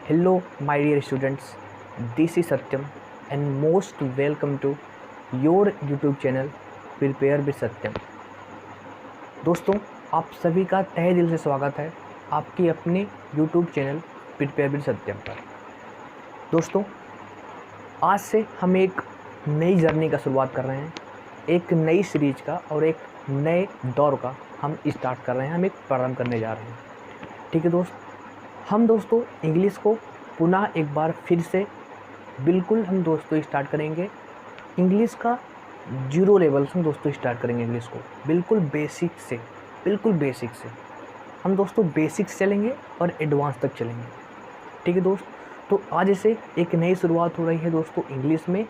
Hello, my dear students. This is Satyam, and most welcome to your YouTube channel Prepare with Satyam. दोस्तों, आप सभी का तहे दिल से स्वागत है आपके अपने YouTube चैनल Prepare with सत्यम पर। दोस्तों, आज से हम एक नई जर्नी का शुरुआत कर रहे हैं, एक नई सीरीज का और एक नए दौर का हम स्टार्ट कर रहे हैं, हम एक प्रारंभ करने जा रहे हैं। ठीक है हम दोस्तों इंग्लिश को पुनः एक बार फिर से बिल्कुल हम दोस्तों स्टार्ट करेंगे। इंग्लिश का 0 लेवल से हम दोस्तों स्टार्ट करेंगे इंग्लिश को बिल्कुल बेसिक से हम दोस्तों बेसिक से चलेंगे और एडवांस तक चलेंगे। ठीक है दोस्त, तो आज से एक नई शुरुआत हो रही है दोस्तों इंग्लिश में।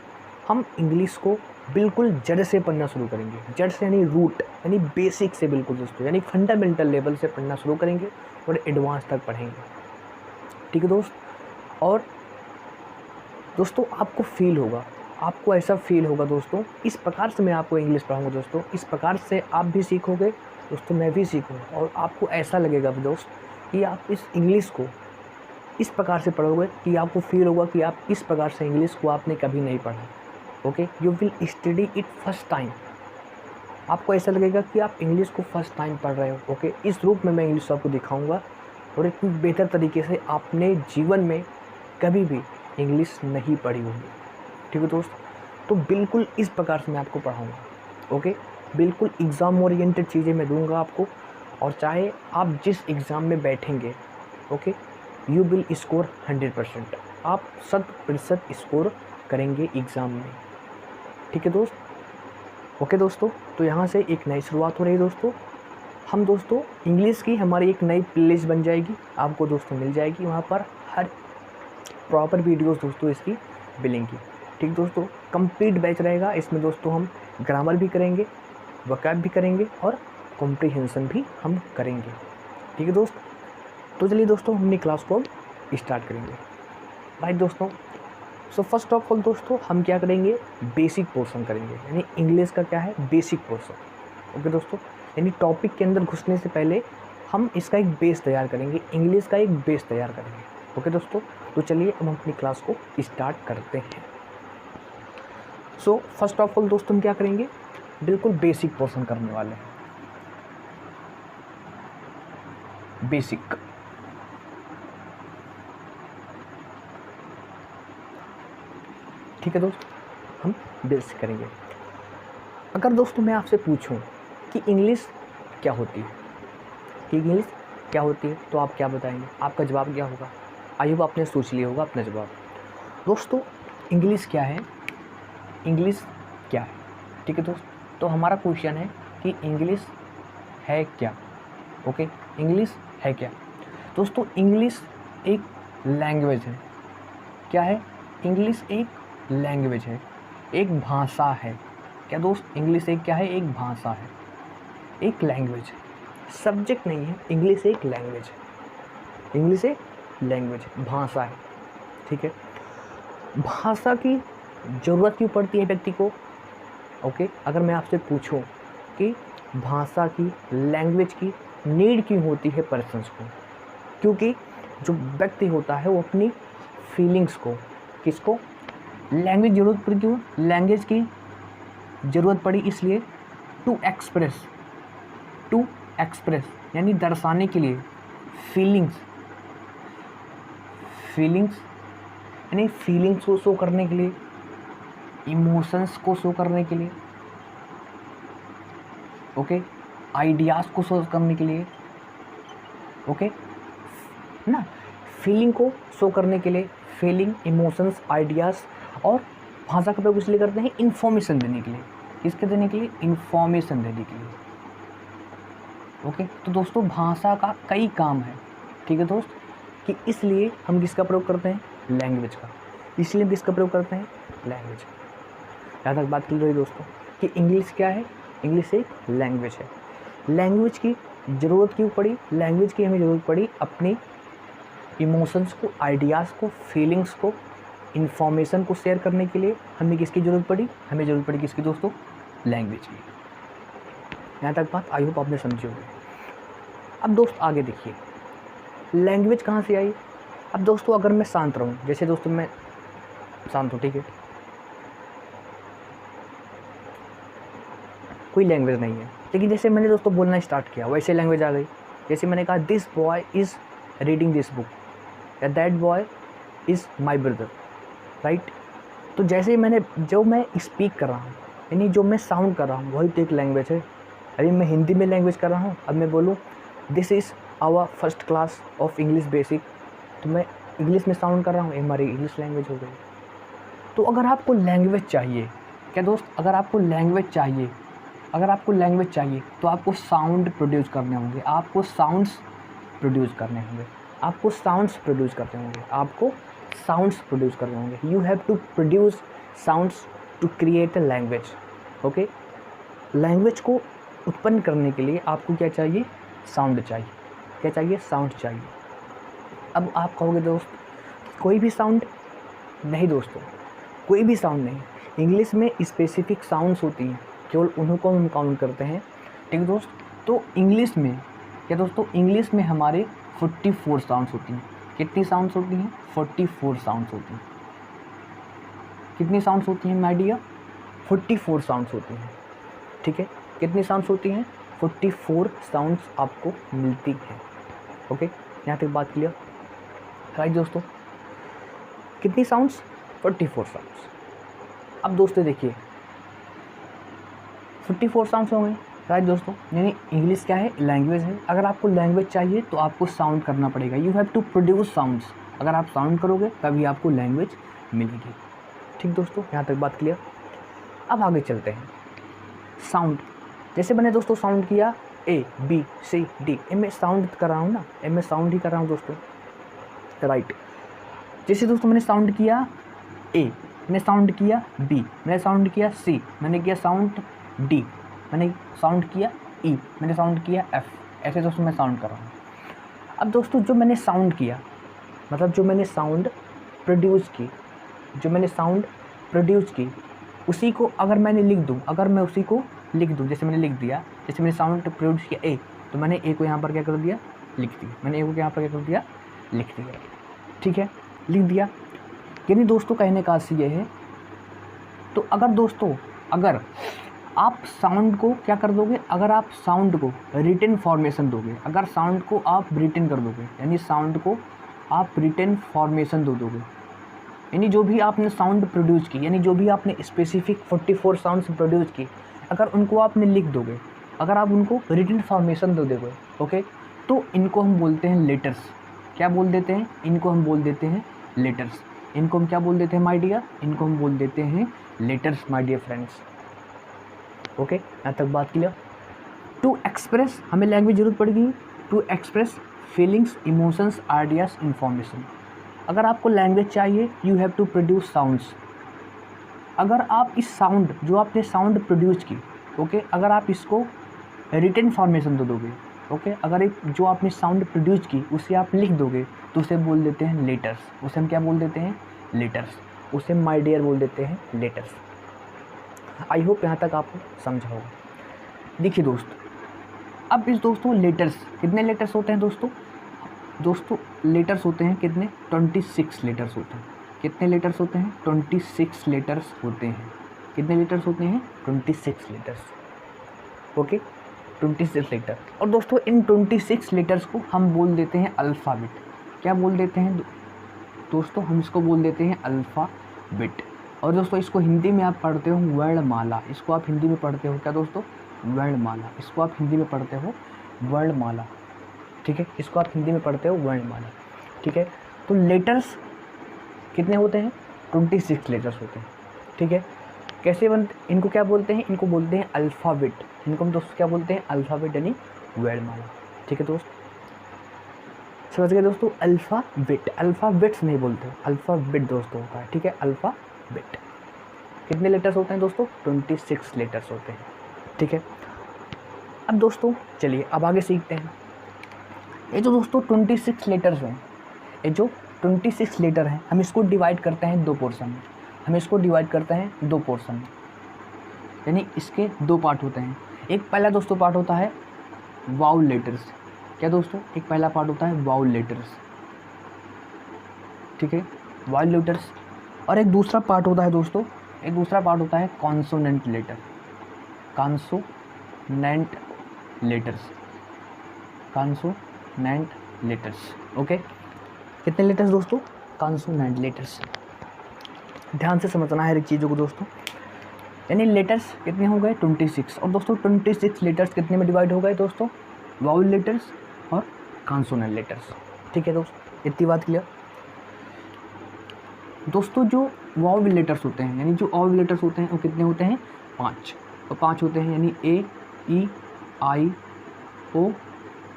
हम इंग्लिश को बिल्कुल जड़ से पढ़ना शुरू करेंगे, जड़ से यानी रूट यानी बेसिक से बिल्कुल दोस्तों यानी फंडामेंटल लेवल से पढ़ना शुरू करेंगे और एडवांस तक पढ़ेंगे। ठीक है दोस्त, और दोस्तों आपको फील होगा, आपको ऐसा फील होगा दोस्तों, इस प्रकार से मैं आपको इंग्लिश पढ़ाऊँगा दोस्तों, इस प्रकार से आप भी सीखोगे दोस्तों, मैं भी सीखूँगा और आपको ऐसा लगेगा दोस्त कि आप इस इंग्लिश को इस प्रकार से पढ़ोगे कि आपको फील होगा कि आप इस प्रकार से इंग्लिश को आपने कभी नहीं पढ़ा। Okay, you will study it first time. आपको ऐसा लगेगा कि आप इंग्लिश को फर्स्ट टाइम पढ़ रहे हो। ओके, इस रूप में मैं इंग्लिश आपको दिखाऊंगा और इतनी बेहतर तरीके से आपने जीवन में कभी भी इंग्लिश नहीं पढ़ी होगी। ठीक है दोस्त, तो बिल्कुल इस प्रकार से मैं आपको पढ़ाऊँगा। ओके, बिल्कुल एग्ज़ाम ओरिएंटेड चीज़ें मैं दूंगा आपको, और चाहे आप जिस एग्ज़ाम में बैठेंगे ओके, यू विल स्कोर 100%, आप 100% स्कोर करेंगे एग्ज़ाम में। ठीक है दोस्त, ओके दोस्तों, तो यहाँ से एक नई शुरुआत हो रही है दोस्तों। हम दोस्तों इंग्लिश की हमारी एक नई प्लेलिस्ट बन जाएगी, आपको दोस्तों मिल जाएगी वहाँ पर हर प्रॉपर वीडियोस दोस्तों इसकी मिलेंगी। ठीक दोस्तों, कंप्लीट बैच रहेगा, इसमें दोस्तों हम ग्रामर भी करेंगे, वोकैब भी करेंगे और कॉम्प्रीहेंशन भी हम करेंगे। ठीक है दोस्त, तो चलिए दोस्तों हमने क्लास को स्टार्ट करेंगे। राइट दोस्तों, सो फर्स्ट ऑफ ऑल दोस्तों हम क्या करेंगे, बेसिक पोर्शन करेंगे, यानी इंग्लिश का क्या है बेसिक पोर्शन। ओके दोस्तों, यानी टॉपिक के अंदर घुसने से पहले हम इसका एक बेस तैयार करेंगे, इंग्लिश का एक बेस तैयार करेंगे। ओके दोस्तों, तो चलिए अब हम अपनी क्लास को स्टार्ट करते हैं। सो फर्स्ट ऑफ ऑल दोस्तों हम क्या करेंगे, बिल्कुल बेसिक पोर्शन करने वाले हैं। बेसिक, ठीक है दोस्त, हम बेसिक करेंगे। अगर दोस्तों मैं आपसे पूछूं कि इंग्लिश क्या होती है, तो आप क्या बताएंगे, आपका जवाब क्या होगा? आई होप आपने सोच लिया होगा अपना जवाब। दोस्तों इंग्लिश क्या है, ठीक है दोस्त, तो हमारा क्वेश्चन है कि इंग्लिश है क्या। ओके, इंग्लिश है क्या दोस्तों? इंग्लिश एक लैंग्वेज है। क्या है? इंग्लिश एक लैंग्वेज है, एक भाषा है। क्या दोस्त? इंग्लिश एक क्या है? एक भाषा है, एक लैंग्वेज है, सब्जेक्ट नहीं है। इंग्लिश एक लैंग्वेज है, इंग्लिश एक लैंग्वेज भाषा है। ठीक है, भाषा की ज़रूरत क्यों पड़ती है व्यक्ति को? ओके, अगर मैं आपसे पूछूं कि भाषा की, लैंग्वेज की नीड क्यों होती है पर्सन्स को, क्योंकि जो व्यक्ति होता है वो अपनी फीलिंग्स को, किसको? लैंग्वेज ज़रूरत पड़ी, क्यों लैंग्वेज की ज़रूरत पड़ी? इसलिए टू एक्सप्रेस यानी दर्शाने के लिए, फीलिंग्स यानी फीलिंग्स को शो करने के लिए, इमोशंस को शो करने के लिए, ओके, आइडियाज़ को शो करने के लिए, ओके ना, फीलिंग को शो करने के लिए, फीलिंग, इमोशंस, आइडियाज़, और भाषा का प्रयोग इसलिए करते हैं इन्फॉर्मेशन देने के लिए। किसके देने के लिए? इन्फॉर्मेशन देने के लिए। ओके, तो दोस्तों भाषा का कई काम है। ठीक है दोस्त, कि इसलिए हम किसका प्रयोग करते हैं? लैंग्वेज का। इसलिए हम किसका प्रयोग करते हैं? लैंग्वेज का। यहाँ तक बात क्लियर रही दोस्तों कि इंग्लिश क्या है? इंग्लिश एक लैंग्वेज है। लैंग्वेज की ज़रूरत क्यों पड़ी? लैंग्वेज की हमें ज़रूरत पड़ी अपनी इमोशंस को, आइडियाज़ को, फीलिंग्स को, इन्फॉर्मेशन को शेयर करने के लिए हमें किसकी ज़रूरत पड़ी? हमें ज़रूरत पड़ी किसकी दोस्तों? लैंग्वेज की। यहाँ तक बात आई होप आपने समझी होगी। अब दोस्त आगे देखिए, लैंग्वेज कहाँ से आई? अब दोस्तों अगर मैं शांत रहूँ, जैसे दोस्तों मैं शांत हूँ, ठीक है, कोई लैंग्वेज नहीं है, लेकिन जैसे मैंने दोस्तों बोलना स्टार्ट किया वैसे लैंग्वेज आ गई। जैसे मैंने कहा this boy is reading this book, या that boy is my brother, right. तो जैसे मैंने जो मैं स्पीक कर रहा हूँ, यानी जो मैं साउंड कर रहा हूँ, वही तो एक लैंग्वेज है। अभी मैं हिंदी में लैंग्वेज कर रहा हूँ, अब मैं बोलूँ this is our first class of English basic, तो मैं इंग्लिश में साउंड कर रहा हूँ, ये हमारी इंग्लिश लैंग्वेज हो गई। तो अगर आपको लैंग्वेज चाहिए, क्या दोस्त, अगर आपको लैंग्वेज चाहिए तो आपको साउंड प्रोड्यूस करने होंगे, आपको साउंड्स प्रोड्यूस करने होंगे, you have to produce sounds to create a language. Okay, language को उत्पन्न करने के लिए आपको क्या चाहिए, साउंड चाहिए। अब आप कहोगे दोस्त कोई भी साउंड, नहीं दोस्तों, कोई भी साउंड नहीं। इंग्लिश में स्पेसिफिक साउंड्स होती हैं, केवल उन्हीं को हम काउंट करते हैं, ठीक है दोस्त। तो इंग्लिश में क्या दोस्तों, इंग्लिश में हमारे 44 साउंड्स होती हैं। कितनी साउंड्स होती हैं? 44 साउंड्स होती हैं। कितनी साउंड्स होती हैं माय डियर? 44 साउंड्स होती हैं, ठीक है। कितनी साउंड्स होती हैं? 44 साउंड्स आपको मिलती हैं। ओके, यहाँ तक बात क्लियर, राइट दोस्तों। कितनी साउंड्स? 44 साउंड्स। अब दोस्तों देखिए 44 साउंड्स हो गए, राइट दोस्तों। यानी इंग्लिश क्या है, लैंग्वेज है। अगर आपको लैंग्वेज चाहिए तो आपको साउंड करना पड़ेगा, you have to produce sounds. अगर आप साउंड करोगे तभी आपको लैंग्वेज मिलेगी, ठीक दोस्तों, यहाँ तक बात क्लियर। अब आगे चलते हैं, साउंड। जैसे मैंने दोस्तों साउंड किया ABCD, मैं साउंड कर रहा हूँ ना, मैं साउंड ही कर रहा हूँ दोस्तों, राइट। जैसे दोस्तों मैंने साउंड किया A, मैंने साउंड किया B, मैंने साउंड किया C, मैंने किया साउंड D, मैंने साउंड किया E, मैंने साउंड किया F, ऐसे दोस्तों मैं साउंड कर रहा हूँ। अब दोस्तों जो मैंने साउंड किया, मतलब जो मैंने साउंड प्रोड्यूस की, उसी को अगर मैंने लिख दूँ, जैसे मैंने लिख दिया, जैसे मैंने साउंड प्रोड्यूस किया A, तो मैंने A को यहाँ पर क्या कर दिया, लिख दिया। मैंने A को यहाँ पर क्या कर दिया, लिख दिया, ठीक है, लिख दिया। यानी दोस्तों कहने का अर्थ ये है, तो अगर आप साउंड को क्या कर दोगे, अगर आप साउंड को रिटन फॉर्मेशन दोगे, अगर साउंड को आप रिटन कर दोगे, यानी साउंड को आप रिटन फॉर्मेशन दोगे, यानी जो भी आपने साउंड प्रोड्यूस की, यानी जो भी आपने स्पेसिफिक 44 साउंड्स प्रोड्यूस की, अगर उनको आपने लिख दोगे, अगर आप उनको रिटन फॉर्मेशन दे दोगे, ओके, तो इनको हम बोलते हैं लेटर्स। क्या बोल देते हैं? इनको हम बोल देते हैं लेटर्स। इनको हम क्या बोल देते हैं माय डियर? इनको हम बोल देते हैं letters my dear friends. Okay, यहाँ तक बात क्लियर। टू एक्सप्रेस, हमें लैंग्वेज जरूरत पड़ेगी to express feelings, emotions, ideas, information. अगर आपको लैंग्वेज चाहिए, you have to produce sounds. अगर आप इस साउंड, जो आपने साउंड प्रोड्यूस की, ओके, अगर आप इसको रिटन फॉर्मेशन दे दोगे, ओके, अगर एक जो आपने साउंड प्रोड्यूस की उसे आप लिख दोगे, तो उसे बोल देते हैं लेटर्स। उसे हम क्या बोल देते हैं? लेटर्स। उसे माय डियर बोल देते हैं, लेटर्स। आई होप यहाँ तक आपको समझा होगा। देखिए दोस्तों, अब इस दोस्तों लेटर्स, कितने लेटर्स होते हैं दोस्तों? लेटर्स होते हैं कितने? 26 लेटर्स होते हैं। कितने लेटर्स होते हैं? 26 लेटर्स होते हैं। कितने लेटर्स होते हैं? 26 लेटर्स। Okay, 26 letter. और दोस्तों इन 26 लेटर्स को हम बोल देते हैं अल्फ़ाबेट। क्या बोल देते हैं दोस्तों? हम इसको बोल देते हैं अल्फ़ाबेट। और दोस्तों इसको हिंदी में आप पढ़ते हो वर्णमाला। इसको आप हिंदी में पढ़ते हो क्या दोस्तों? वर्णमाला। इसको आप हिंदी में पढ़ते हो वर्णमाला, ठीक है, इसको आप हिंदी में पढ़ते हो वर्णमाला, ठीक है। तो लेटर्स कितने होते हैं? 26 लेटर्स होते हैं, ठीक है। कैसे बनते, इनको क्या बोलते हैं? इनको बोलते हैं अल्फ़ाबेट। इनको हम दोस्तों क्या बोलते हैं? अल्फ़ाबेट, यानी वर्णमाला, ठीक है दोस्त, समझ गए दोस्तों? अल्फ़ाबेट, अल्फ़ाबेट्स नहीं बोलते, अल्फ़ाबेट दोस्तों होता है, ठीक है, अल्फ़ाबेट। कितने लेटर्स होते हैं दोस्तों? 26 लेटर्स होते हैं, ठीक है। अब दोस्तों चलिए अब आगे सीखते हैं। ये जो दोस्तों 26 लेटर्स हैं, ये जो 26 लेटर हैं, हम इसको डिवाइड करते हैं दो पोर्शन में। यानी इसके दो पार्ट होते हैं। एक पहला दोस्तों पार्ट होता है वाउल लेटर्स। क्या दोस्तों? एक पहला पार्ट होता है वाउल लेटर्स। ठीक है, वावल लेटर्स। और एक दूसरा पार्ट होता है दोस्तों, एक दूसरा पार्ट होता है consonant letter, consonant letters, consonant letters. Okay, कितने लेटर्स दोस्तों? Consonant letters. ध्यान से समझना है हर एक चीज़ों को दोस्तों। यानी लेटर्स कितने हो गए? 26। और दोस्तों 26 लेटर्स कितने में डिवाइड हो गए दोस्तों? वावल लेटर्स और कॉन्सोनेंट लेटर्स। ठीक है दोस्तों, इतनी बात क्लियर। दोस्तों जो वावल लेटर्स होते हैं, यानी जो वावल लेटर्स होते हैं वो कितने होते हैं? 5। तो 5 होते हैं, यानी ए, ई, आई, ओ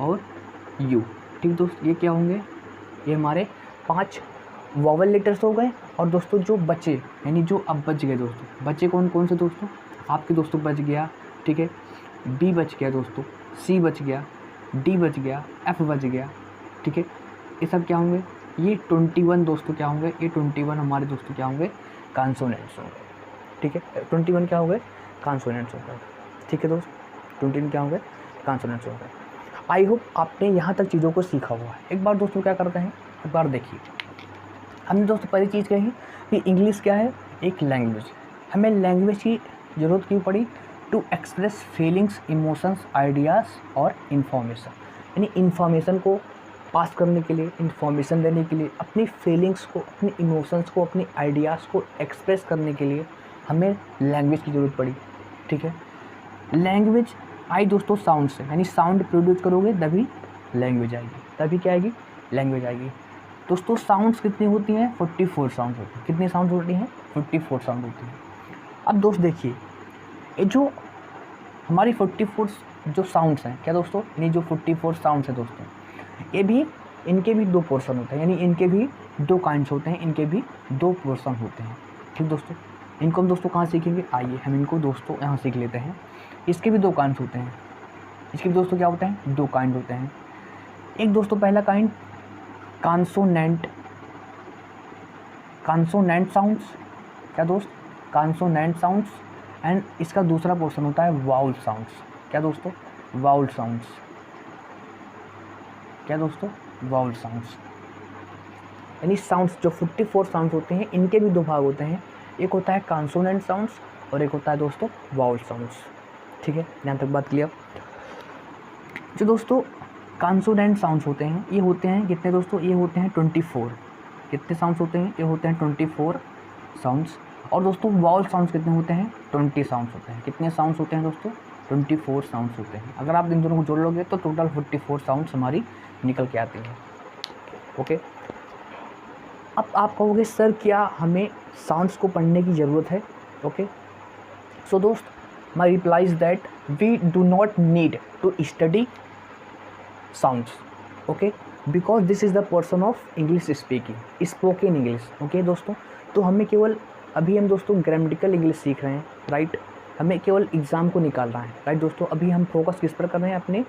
और यू। ठीक दोस्त, ये क्या होंगे? ये हमारे 5 वावल लेटर्स हो गए। और दोस्तों जो बचे, यानी जो अब बच गए दोस्तों, बचे कौन कौन से दोस्तों? आपके दोस्तों बच गया, ठीक है, बी बच गया दोस्तों, सी बच गया, डी बच गया, एफ बच गया, ठीक है। ये सब क्या होंगे? ये 21 दोस्तों क्या होंगे? ये 21 हमारे दोस्तों क्या होंगे? कॉन्सोनेंट्स होंगे। ठीक है, 21 क्या हो गए? कॉन्सोनेंट्स हो गए। ठीक है दोस्त, 21 क्या होंगे? कॉन्सोनेंट्स हो गए। आई होप आपने यहाँ तक चीज़ों को सीखा हुआ है। एक बार दोस्तों क्या करते हैं, एक बार देखिए, हमने दोस्तों पहली चीज़ कही कि इंग्लिश क्या है? एक लैंग्वेज। हमें लैंग्वेज की ज़रूरत क्यों पड़ी? To express feelings, emotions, ideas और इन्फॉर्मेशन। यानी इन्फॉर्मेशन को पास करने के लिए, इन्फॉर्मेशन देने के लिए, अपनी फीलिंग्स को, अपनी इमोशंस को, अपनी आइडियाज़ को एक्सप्रेस करने के लिए हमें लैंग्वेज की ज़रूरत पड़ी। ठीक है, लैंग्वेज आई दोस्तों साउंड से, यानी साउंड प्रोड्यूस करोगे तभी लैंग्वेज आएगी। तभी क्या आएगी? लैंग्वेज आएगी। दोस्तों साउंड्स कितनी होती हैं? 44 साउंड होती हैं। कितनी साउंड होती हैं? 44 साउंड होती हैं। अब दोस्त देखिए, ये जो हमारी 44 जो साउंड्स हैं, क्या दोस्तों, यानी जो 44 साउंड्स हैं दोस्तों, ये भी, इनके भी 2 पोर्शन होते हैं, यानी इनके भी 2 काइंड्स होते हैं, इनके भी 2 पोर्शन होते हैं। ठीक दोस्तों, इनको हम दोस्तों कहाँ सीखेंगे? आइए हम इनको दोस्तों यहाँ सीख लेते हैं। इसके भी 2 काइंड्स होते हैं। इसके भी दोस्तों क्या होते हैं? 2 काइंड होते हैं। एक दोस्तों पहला काइंड कॉन्सोनेंट, कॉन्सोनेंट साउंड्स। क्या दोस्त? Consonant sounds. एंड इसका दूसरा पोर्शन होता है वाउल साउंड्स। क्या दोस्तों? Vowel sounds. क्या दोस्तों? Vowel sounds. यानी साउंड्स जो 44 साउंड्स होते हैं, इनके भी 2 भाग होते हैं। एक होता है कॉन्सोनेंट साउंड्स और एक होता है दोस्तों वाउल साउंड्स। ठीक है, यहाँ तक बात क्लियर। जो दोस्तों कॉन्सोनेंट साउंड्स होते हैं, ये होते हैं कितने दोस्तों? ये होते हैं 24। कितने साउंड्स होते हैं? ये होते हैं 24 साउंड्स। और दोस्तों वाउल साउंड्स कितने होते हैं? 20 साउंड्स होते हैं। कितने साउंड्स होते हैं दोस्तों? 24 साउंड्स होते हैं। अगर आप इन दोनों को जोड़ लोगे तो टोटल 44 साउंड्स हमारी निकल के आती हैं। ओके, अब आप कहोगे सर क्या हमें साउंड्स को पढ़ने की ज़रूरत है? ओके, सो दोस्त, my reply is that we do not need to study sounds, okay, because this is the person of English speaking, spoken English. Okay दोस्तों, तो हमें केवल, अभी हम दोस्तों ग्रामेटिकल इंग्लिश सीख रहे हैं, राइट। हमें केवल एग्ज़ाम को निकालना है, राइट दोस्तों। अभी हम फोकस किस पर कर रहे हैं? अपने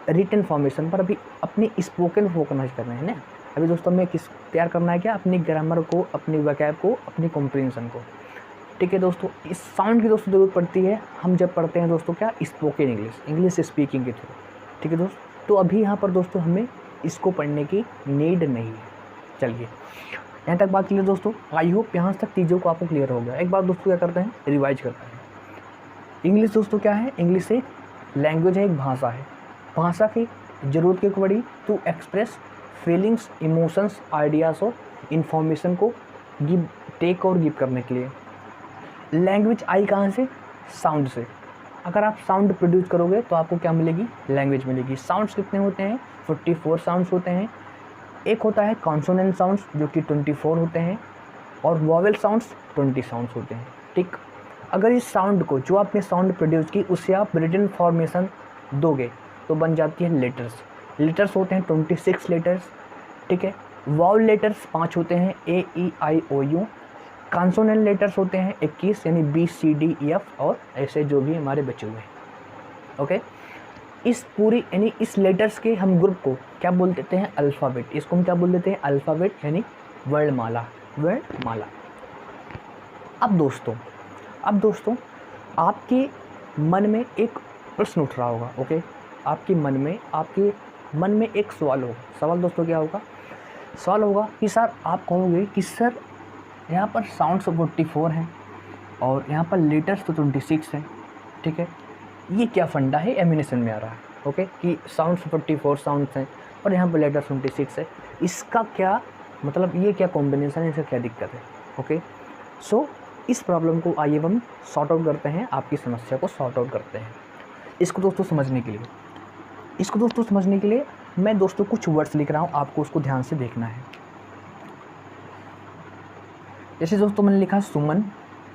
रिटन फॉर्मेशन पर, अभी अपनी स्पोकन फोकस कर रहे हैं ना। अभी दोस्तों हमें किस तैयार करना है? क्या? अपनी ग्रामर को, अपनी वोकैब को, अपनी कॉम्प्रिहेंशन को। ठीक है दोस्तों, इस साउंड की दोस्तों ज़रूरत पड़ती है हम जब पढ़ते हैं दोस्तों क्या? स्पोकन इंग्लिश, इंग्लिश स्पीकिंग के थ्रू। ठीक है दोस्तों, तो अभी यहाँ पर दोस्तों हमें इसको पढ़ने की नीड नहीं है। चलिए यहाँ तक बात क्लियर दोस्तों। आई होप यहाँ तक चीज़ों को आपको क्लियर हो गया। एक बार दोस्तों क्या करते हैं? रिवाइज करते हैं। इंग्लिश दोस्तों क्या है? इंग्लिश एक लैंग्वेज है, एक भाषा है। भाषा की ज़रूरत क्यों पड़ी? To express feelings, emotions, ideas और इन्फॉर्मेशन को गिव, टेक और गिव करने के लिए। लैंग्वेज आई कहाँ से? साउंड से। अगर आप साउंड प्रोड्यूस करोगे तो आपको क्या मिलेगी? लैंग्वेज मिलेगी। साउंड्स कितने होते हैं? 44 साउंड्स होते हैं। एक होता है कॉन्सोनेंट साउंड्स जो कि 24 होते हैं, और वॉवेल साउंड्स 20 साउंड्स होते हैं। ठीक, अगर इस साउंड को, जो आपने साउंड प्रोड्यूस की, उससे आप रिटन फॉर्मेशन दोगे तो बन जाती है लेटर्स। लेटर्स होते हैं 26 लेटर्स। ठीक है, वाउल लेटर्स 5 होते हैं, ए, ई, आई, ओ, यू। कॉन्सोनेंट लेटर्स होते हैं 21, यानी बी, सी, डी, ई, एफ और ऐसे जो भी हमारे बचे हुए हैं। ओके, इस पूरी, यानी इस लेटर्स के हम ग्रुप को क्या बोल देते हैं? अल्फ़ाबेट। इसको हम क्या बोल देते हैं? अल्फ़ाबेट, यानी वर्णमाला, वर्णमाला। अब दोस्तों आपके मन में एक प्रश्न उठ रहा होगा। ओके, आपके मन में एक सवाल होगा। सवाल दोस्तों क्या होगा? सवाल होगा कि सर आप कहोगे कि सर यहाँ पर साउंड्स 44 हैं और यहाँ पर लेटर्स तो 26 हैं, ठीक है, ये क्या फंडा है एमिनेशन में आ रहा है, ओके, कि साउंड्स 44 साउंड्स हैं और यहाँ पर लेटर्स 26 है, इसका क्या मतलब, ये क्या कॉम्बिनेशन है, इसका क्या दिक्कत है, ओके। सो इस प्रॉब्लम को आइए हम सॉर्ट आउट करते हैं, आपकी समस्या को सॉर्ट आउट करते हैं। इसको दोस्तों समझने के लिए मैं दोस्तों कुछ वर्ड्स लिख रहा हूँ, आपको उसको ध्यान से देखना है। जैसे दोस्तों मैंने लिखा सुमन,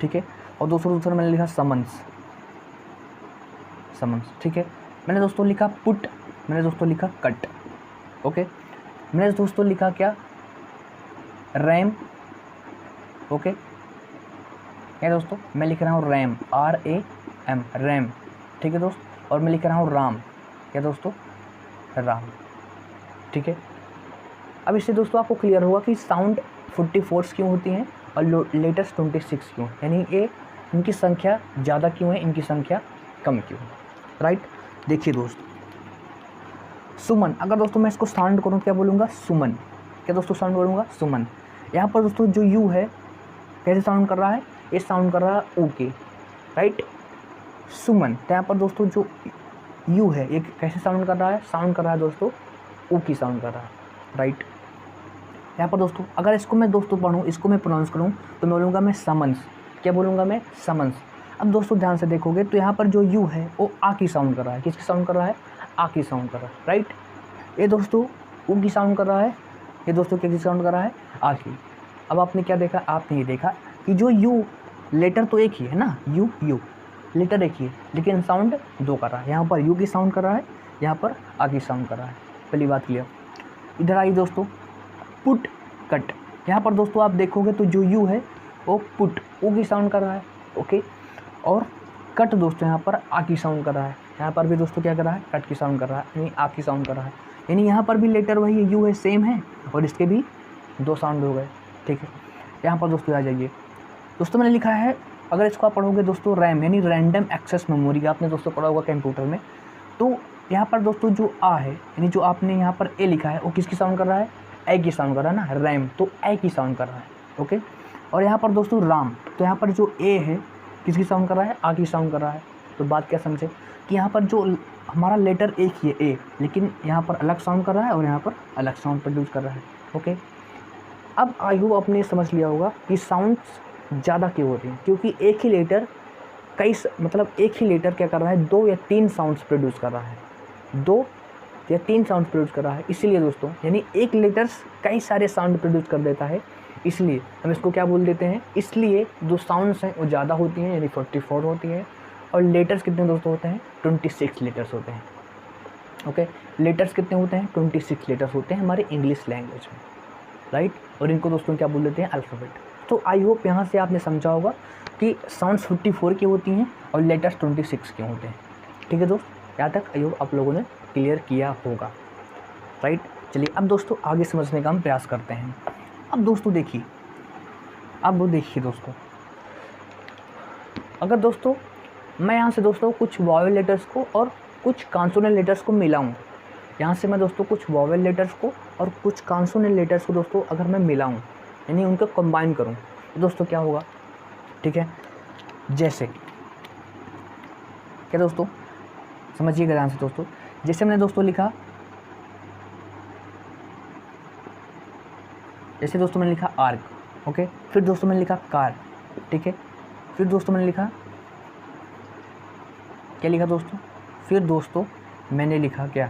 ठीक है, और दूसरा मैंने लिखा समन्स, ठीक है। मैंने दोस्तों लिखा पुट, मैंने दोस्तों लिखा कट, ओके। मैंने दोस्तों लिखा क्या, रैम, ओके। क्या दोस्तों, मैं लिख रहा हूँ रैम, RAM, रैम, ठीक है दोस्त। और मैं लिख रहा हूँ राम, क्या दोस्तों, राम, ठीक है। अब इससे दोस्तों आपको क्लियर होगा कि साउंड 44 क्यों होती हैं और लेटर्स 26 क्यों, यानी ये इनकी संख्या ज़्यादा क्यों है, इनकी संख्या कम क्यों है, राइट। देखिए दोस्त, सुमन, अगर दोस्तों मैं इसको साउंड करूँ क्या बोलूँगा, सुमन, क्या दोस्तों साउंड करूँगा, सुमन। यहाँ पर दोस्तों जो यू है कैसे साउंड कर रहा है, ये साउंड कर रहा है ओके, राइट, सुमन। तो यहाँ पर दोस्तों जो यू है ये कैसे साउंड कर रहा है दोस्तों, ओ की साउंड कर रहा है, राइट। यहाँ पर दोस्तों अगर इसको मैं दोस्तों पढ़ूँ, इसको मैं प्रोनाउंस करूँ तो मैं बोलूँगा मैं समन्स, क्या बोलूँगा मैं, समन्स। अब दोस्तों ध्यान से देखोगे तो यहाँ पर जो यू है वो आ की साउंड कर रहा है, किसकी साउंड कर रहा है, आ की साउंड कर रहा है, राइट। ये दोस्तों ओ की साउंड कर रहा है, ये दोस्तों क्या की साउंड कर रहा है, आ की। अब आपने क्या देखा, आपने ये देखा कि जो यू लेटर तो एक ही है ना, यू लेटर एक ही है, लेकिन साउंड दो कर रहा है। यहाँ पर यू की साउंड कर रहा है, यहाँ पर आ की साउंड कर रहा है, पहली बात क्लियर। इधर आइए दोस्तों, पुट कट, यहाँ पर दोस्तों आप देखोगे तो जो यू है वो पुट ओ की साउंड कर रहा है, ओके। और कट दोस्तों यहाँ पर आ की साउंड कर रहा है, यहाँ पर भी दोस्तों क्या कर रहा है, कट की साउंड कर रहा है, यानी आ की साउंड कर रहा है, यानी यहाँ पर भी लेटर वही है, यू है, सेम है, और इसके भी दो साउंड हो गए, ठीक है। यहाँ पर दोस्तों आ जाइए, दोस्तों मैंने लिखा है, अगर इसको आप पढ़ोगे दोस्तों रैम, यानी रैंडम एक्सेस मेमोरी, आपने दोस्तों पढ़ा होगा कंप्यूटर में। तो यहाँ पर दोस्तों जो आ है, यानी जो आपने यहाँ पर ए लिखा है वो किसकी साउंड कर रहा है, ए की साउंड कर रहा है ना, रैम, तो ए की साउंड कर रहा है, ओके। और यहाँ पर दोस्तों राम, तो यहाँ पर जो ए है किसकी साउंड कर रहा है, आ की साउंड कर रहा है। तो बात क्या समझे कि यहाँ पर जो हमारा लेटर एक ही है ए, लेकिन यहाँ पर अलग साउंड कर रहा है और यहाँ पर अलग साउंड प्रोड्यूस कर रहा है, ओके। अब आई होप आपने समझ लिया होगा कि साउंड्स ज़्यादा क्यों होती हैं, क्योंकि एक ही लेटर एक ही लेटर क्या कर रहा है, 2 या 3 साउंड्स प्रोड्यूस कर रहा है, 2 या 3 साउंड्स प्रोड्यूस कर रहा है। इसीलिए दोस्तों यानी एक लेटर्स कई सारे साउंड प्रोड्यूस कर देता है, इसलिए हम इसको क्या बोल देते हैं, इसलिए जो साउंड्स हैं वो ज़्यादा होती हैं, यानी 44 होती हैं। और लेटर्स कितने दोस्तों होते हैं, 26 लेटर्स होते हैं, ओके। लेटर्स कितने होते हैं, 26 लेटर्स होते हैं हमारे इंग्लिश लैंग्वेज में, राइट। और इनको दोस्तों क्या बोल देते हैं, अल्फ़ाबेट। तो आई होप यहाँ से आपने समझा होगा कि साउंड्स 44 की होती हैं और लेटर्स 26 के होते हैं, ठीक है दोस्त। यहाँ तक आई होप आप लोगों ने क्लियर किया होगा, राइट। चलिए अब दोस्तों आगे समझने का हम प्रयास करते हैं। अब दोस्तों देखिए, दोस्तों अगर दोस्तों मैं यहाँ से दोस्तों कुछ वॉवेल लेटर्स को और कुछ कॉन्सोनेंट लेटर्स को मिलाऊँ, यहाँ से मैं दोस्तों कुछ वॉवेल लेटर्स को और कुछ कॉन्सोनेंट लेटर्स को दोस्तों अगर मैं मिलाऊँ, यानी उनको कंबाइन करूँ, तो दोस्तों क्या होगा, ठीक है। जैसे क्या दोस्तों, समझिएगा ध्यान से दोस्तों, जैसे मैंने दोस्तों लिखा, जैसे दोस्तों मैंने लिखा आर्क, ओके। फिर दोस्तों मैंने लिखा कार, ठीक है। फिर दोस्तों मैंने लिखा, क्या लिखा दोस्तों, फिर दोस्तों मैंने लिखा क्या,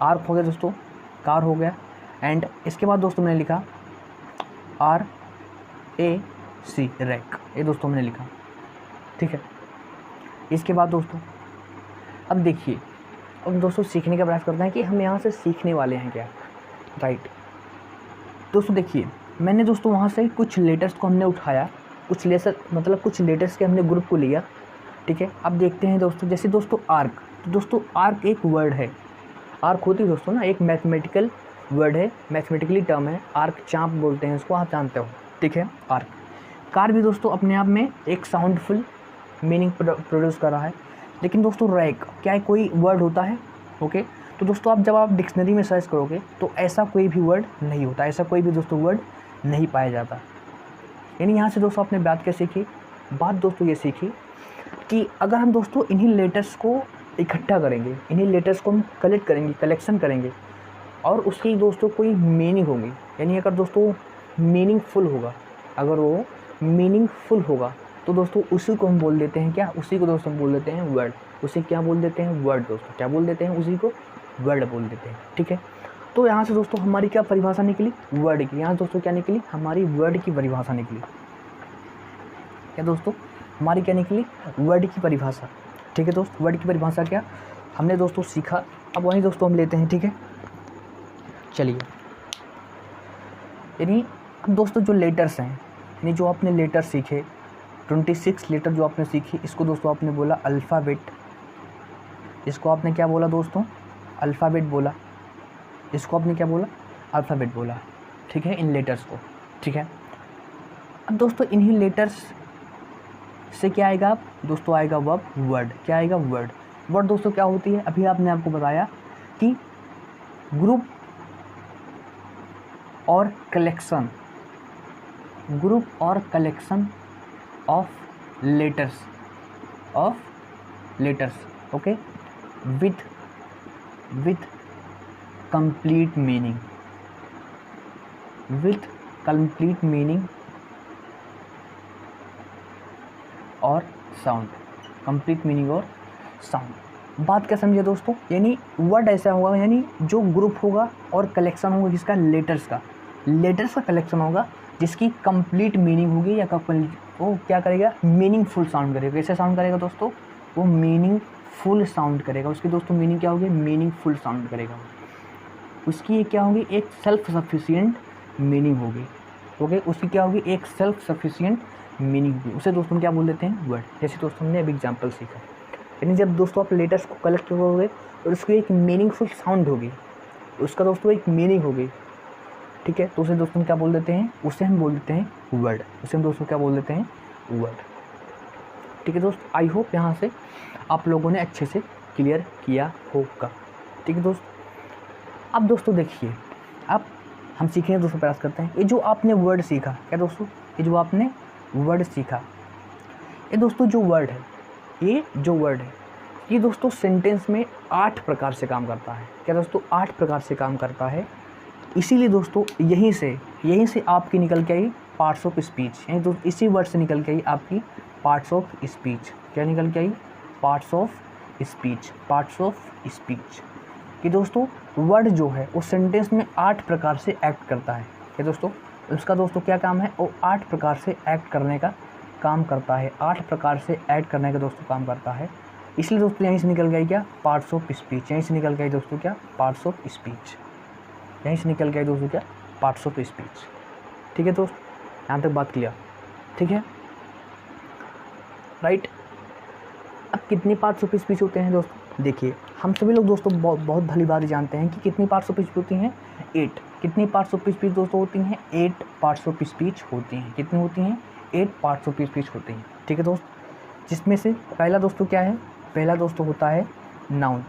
आर्क हो गया दोस्तों, कार हो गया, एंड इसके बाद दोस्तों मैंने लिखा RAC, रैक, ये दोस्तों मैंने लिखा, ठीक है। इसके बाद दोस्तों अब देखिए, अब दोस्तों सीखने का प्रयास करते हैं कि हम यहाँ से सीखने वाले हैं क्या, राइट। दोस्तों देखिए, मैंने दोस्तों वहाँ से कुछ लेटर्स को हमने उठाया, कुछ लेटर्स के हमने ग्रुप को लिया, ठीक है। अब देखते हैं दोस्तों, जैसे दोस्तों आर्क, तो दोस्तों आर्क एक वर्ड है, आर्क होती है दोस्तों ना, एक मैथमेटिकल वर्ड है, मैथमेटिकली टर्म है, आर्क चाँप बोलते हैं इसको, आप जानते हो, ठीक है। आर्क, कार भी दोस्तों अपने आप में एक साउंडफुल मीनिंग प्रोड्यूस कर रहा है। लेकिन दोस्तों रैक क्या है, कोई वर्ड होता है, ओके। तो दोस्तों आप जब आप डिक्शनरी में सर्च करोगे तो ऐसा कोई भी वर्ड नहीं होता, ऐसा कोई भी दोस्तों वर्ड नहीं पाया जाता। यानी यहाँ से दोस्तों आपने बात क्या सीखी, बात दोस्तों ये सीखी कि अगर हम दोस्तों इन्हीं लेटर्स को इकट्ठा करेंगे, इन्हीं लेटर्स को हम कलेक्ट करेंगे, कलेक्शन करेंगे और उसकी दोस्तों कोई मीनिंग होगी, यानी अगर दोस्तों मीनिंगफुल होगा, अगर वो मीनिंगफुल होगा तो दोस्तों उसी को हम बोल देते हैं क्या, उसी को दोस्तों हम बोल देते हैं वर्ड। उसे क्या बोल देते हैं, वर्ड दोस्तों। क्या बोल देते हैं, उसी को वर्ड बोल देते हैं। ठीक है, तो यहाँ से दोस्तों हमारी क्या परिभाषा निकली, वर्ड की। यहाँ दोस्तों क्या निकली, हमारी वर्ड की परिभाषा निकली। क्या दोस्तों, हमारी क्या निकली, वर्ड की परिभाषा। ठीक है दोस्त, वर्ड की परिभाषा क्या हमने दोस्तों सीखा, अब वहीं दोस्तों हम लेते हैं। ठीक है, चलिए, यानी अब दोस्तों जो लेटर्स हैं, यानी जो आपने लेटर सीखे, 26 लेटर जो आपने सीखी, इसको दोस्तों आपने बोला अल्फ़ाबेट। इसको आपने क्या बोला दोस्तों, अल्फ़ाबेट बोला। इसको आपने क्या बोला, अल्फ़ाबेट बोला। ठीक है, इन लेटर्स को। ठीक है, अब दोस्तों इन्हीं लेटर्स से क्या आएगा, अब दोस्तों आएगा वर्ड। क्या आएगा, वर्ड। वर्ड दोस्तों क्या होती है, अभी आपने आपको बताया कि ग्रुप और कलेक्शन, ग्रुप और collection of letters, okay, with complete meaning, और साउंड, कंप्लीट मीनिंग और साउंड। बात क्या समझे दोस्तों, यानी वर्ड ऐसा होगा, यानी जो ग्रुप होगा और कलेक्शन होगा जिसका लेटर्स का कलेक्शन होगा, जिसकी कंप्लीट मीनिंग होगी, या वो क्या करेगा, मीनिंगफुल साउंड करेगा। कैसे साउंड करेगा दोस्तों, वो मीनिंगफुल साउंड करेगा। उसकी दोस्तों मीनिंग क्या होगी, मीनिंगफुल साउंड करेगा। उसकी क्या होगी, एक सेल्फ सफिशिएंट मीनिंग होगी। ओके, उसकी क्या होगी, एक सेल्फ सफिशिएंट मीनिंग होगी। उसे दोस्तों क्या बोल देते हैं, वर्ड। जैसे दोस्तों हमने अभी एग्जाम्पल सीखा, यानी जब दोस्तों आप लेटर्स को कलेक्ट करोगे और उसकी एक मीनिंगफुल साउंड होगी, उसका दोस्तों एक मीनिंग होगी। ठीक है, तो उसे दोस्तों क्या बोल देते हैं, उसे हम बोल देते हैं वर्ड। उसे हम दोस्तों क्या बोल देते हैं, वर्ड। ठीक है दोस्त, आई होप यहाँ से आप लोगों ने अच्छे से क्लियर किया होगा। ठीक है दोस्त, अब दोस्तों देखिए, अब हम सीखेंगे दोस्तों, प्रयास करते हैं। ये जो आपने वर्ड सीखा, क्या दोस्तों, ये जो आपने वर्ड सीखा, ये दोस्तों जो वर्ड है, ये दोस्तों सेंटेंस में 8 प्रकार से काम करता है। क्या दोस्तों, 8 प्रकार से काम करता है। इसीलिए दोस्तों यहीं से आपकी निकल के आई पार्ट्स ऑफ स्पीच, यानी दोस्तों इसी वर्ड से निकल के आई आपकी पार्ट्स ऑफ स्पीच। क्या निकल के आई, पार्ट्स ऑफ स्पीच। कि दोस्तों वर्ड जो है वो सेंटेंस में 8 प्रकार से एक्ट करता है। क्या दोस्तों, उसका दोस्तों क्या काम है, वो 8 प्रकार से एक्ट करने का काम करता है। 8 प्रकार से एक्ट करने का दोस्तों काम करता है। इसलिए दोस्तों यहीं से निकल गई क्या, पार्ट्स ऑफ स्पीच। यहीं से निकल गई दोस्तों क्या, पार्ट्स ऑफ स्पीच। यहीं से निकल गई दोस्तों क्या, पार्ट्स ऑफ स्पीच। ठीक है दोस्त, यहाँ तक बात क्लियर। ठीक है, राइट। अब कितने पार्ट्स ऑफ स्पीच होते हैं दोस्तों, देखिए हम सभी लोग दोस्तों बहुत भली भांति जानते हैं कि कितनी पार्ट्स ऑफ स्पीच होती हैं, 8। कितनी पार्ट्स ऑफ स्पीच दोस्तों होती हैं, 8 पार्ट्स ऑफ स्पीच होती हैं। कितनी होती हैं, 8 पार्ट्स ऑफ स्पीच होती हैं। ठीक है दोस्त, जिसमें से पहला दोस्तों क्या है, पहला दोस्तों होता है नाउन।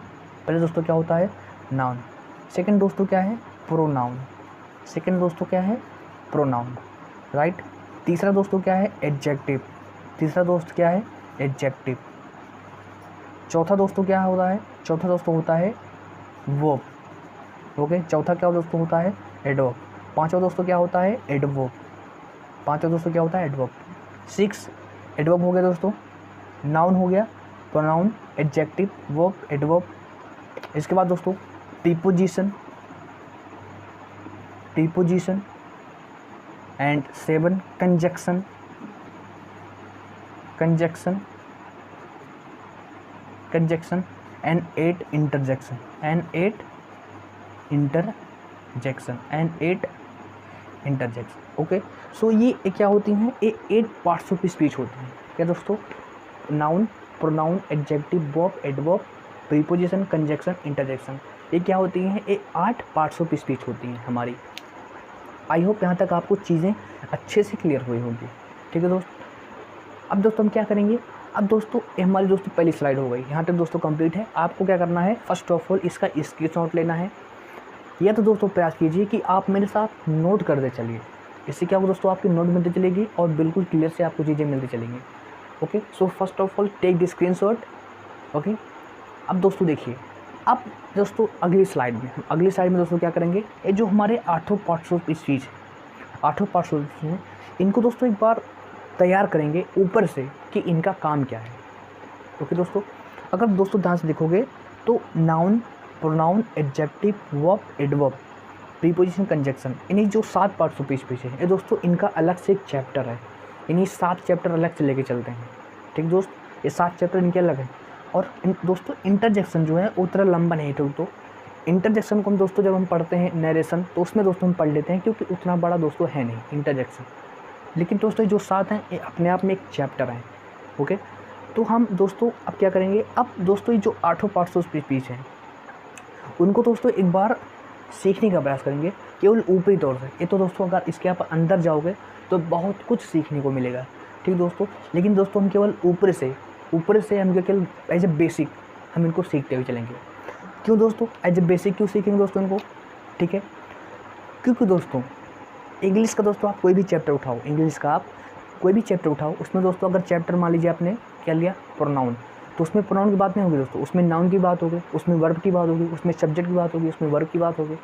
पहले दोस्तों क्या होता है, नाउन। सेकंड दोस्तों क्या है, प्रोनाउन। सेकंड दोस्तों क्या है, प्रोनाउन, राइट। तीसरा दोस्तों क्या है, एडजेक्टिव। तीसरा दोस्त क्या है, एडजेक्टिव। चौथा दोस्तों क्या होता है, चौथा दोस्तों होता है वर्ब। ओके, चौथा क्या दोस्तों होता है, एडवर्ब। पांचवा दोस्तों क्या होता है, एडवर्ब। पांचवा दोस्तों क्या होता है, एडवर्ब। 6 एडवर्ब हो गया दोस्तों, नाउन हो गया, प्रोनाउन, एडजेक्टिव, वर्ब, एडवर्ब। इसके बाद दोस्तों preposition and 7 conjunction and 8 interjection. Okay, so ये क्या होती हैं, ये 8 पार्ट्स ऑफ स्पीच होती हैं। क्या दोस्तों, noun, pronoun, adjective, verb, adverb, preposition, conjunction, interjection. ये क्या होती हैं, ये 8 पार्ट्स ऑफ स्पीच होती हैं हमारी। आई होप यहाँ तक आपको चीज़ें अच्छे से क्लियर हुई होंगी। ठीक है दोस्त, अब दोस्तों हम क्या करेंगे, अब दोस्तों ये हमारी दोस्तों पहली स्लाइड हो गई, यहाँ तक दोस्तों कंप्लीट है। आपको क्या करना है, फर्स्ट ऑफ ऑल इसका स्क्रीनशॉट लेना है, या तो दोस्तों प्रयास कीजिए कि आप मेरे साथ नोट कर दे चलिए। इससे क्या होगा दोस्तों, आपकी नोट मिलती चलेगी और बिल्कुल क्लियर से आपको चीज़ें मिलती चलेंगी। Okay, so first of all take the screenshot. Okay, अब दोस्तों देखिए, अब दोस्तों अगली स्लाइड में दोस्तों क्या करेंगे, ये जो हमारे आठों पार्ट्स ऑफ स्पीच हैं, इनको दोस्तों एक बार तैयार करेंगे ऊपर से कि इनका काम क्या है। ओके दोस्तों, अगर दोस्तों ध्यान से देखोगे तो noun, pronoun, adjective, verb, adverb, preposition, conjunction, इन्हीं जो 7 पार्ट्स ऑफ स्पीच है, ये दोस्तों इनका अलग से एक चैप्टर है। इन्हीं 7 चैप्टर अलग से लेके चलते हैं। ठीक दोस्त, ये 7 चैप्टर इनके अलग हैं। और दोस्तों इंटरजेक्शन जो है उतना लंबा नहीं है। तो इंटरजेक्शन को हम दोस्तों जब हम पढ़ते हैं नरेशन, तो उसमें दोस्तों हम पढ़ लेते हैं, क्योंकि उतना बड़ा दोस्तों है नहीं इंटरजेक्शन। लेकिन दोस्तों जो 7 हैं ये अपने आप में एक चैप्टर है। ओके, तो हम दोस्तों अब क्या करेंगे, अब दोस्तों ये जो 8 पार्ट्स ऑफ स्पीच हैं उनको दोस्तों एक बार सीखने का प्रयास करेंगे, केवल ऊपरी तौर से। ये तो दोस्तों अगर इसके आप अंदर जाओगे तो बहुत कुछ सीखने को मिलेगा। ठीक दोस्तों, लेकिन दोस्तों हम केवल ऊपर से हम केवल एज ए बेसिक हम इनको सीखते हुए चलेंगे। क्यों दोस्तों एज ए बेसिक क्यों सीखेंगे दोस्तों इनको? ठीक है, क्योंकि दोस्तों इंग्लिश का दोस्तों आप कोई भी चैप्टर उठाओ, उसमें दोस्तों अगर चैप्टर मान लीजिए आपने क्या लिया, प्रोनाउन, तो उसमें प्रोनाउन की बात नहीं होगी दोस्तों, उसमें नाउन की बात होगी, उसमें वर्ब की बात होगी, उसमें सब्जेक्ट की बात होगी, उसमें वर्ब की बात होगी,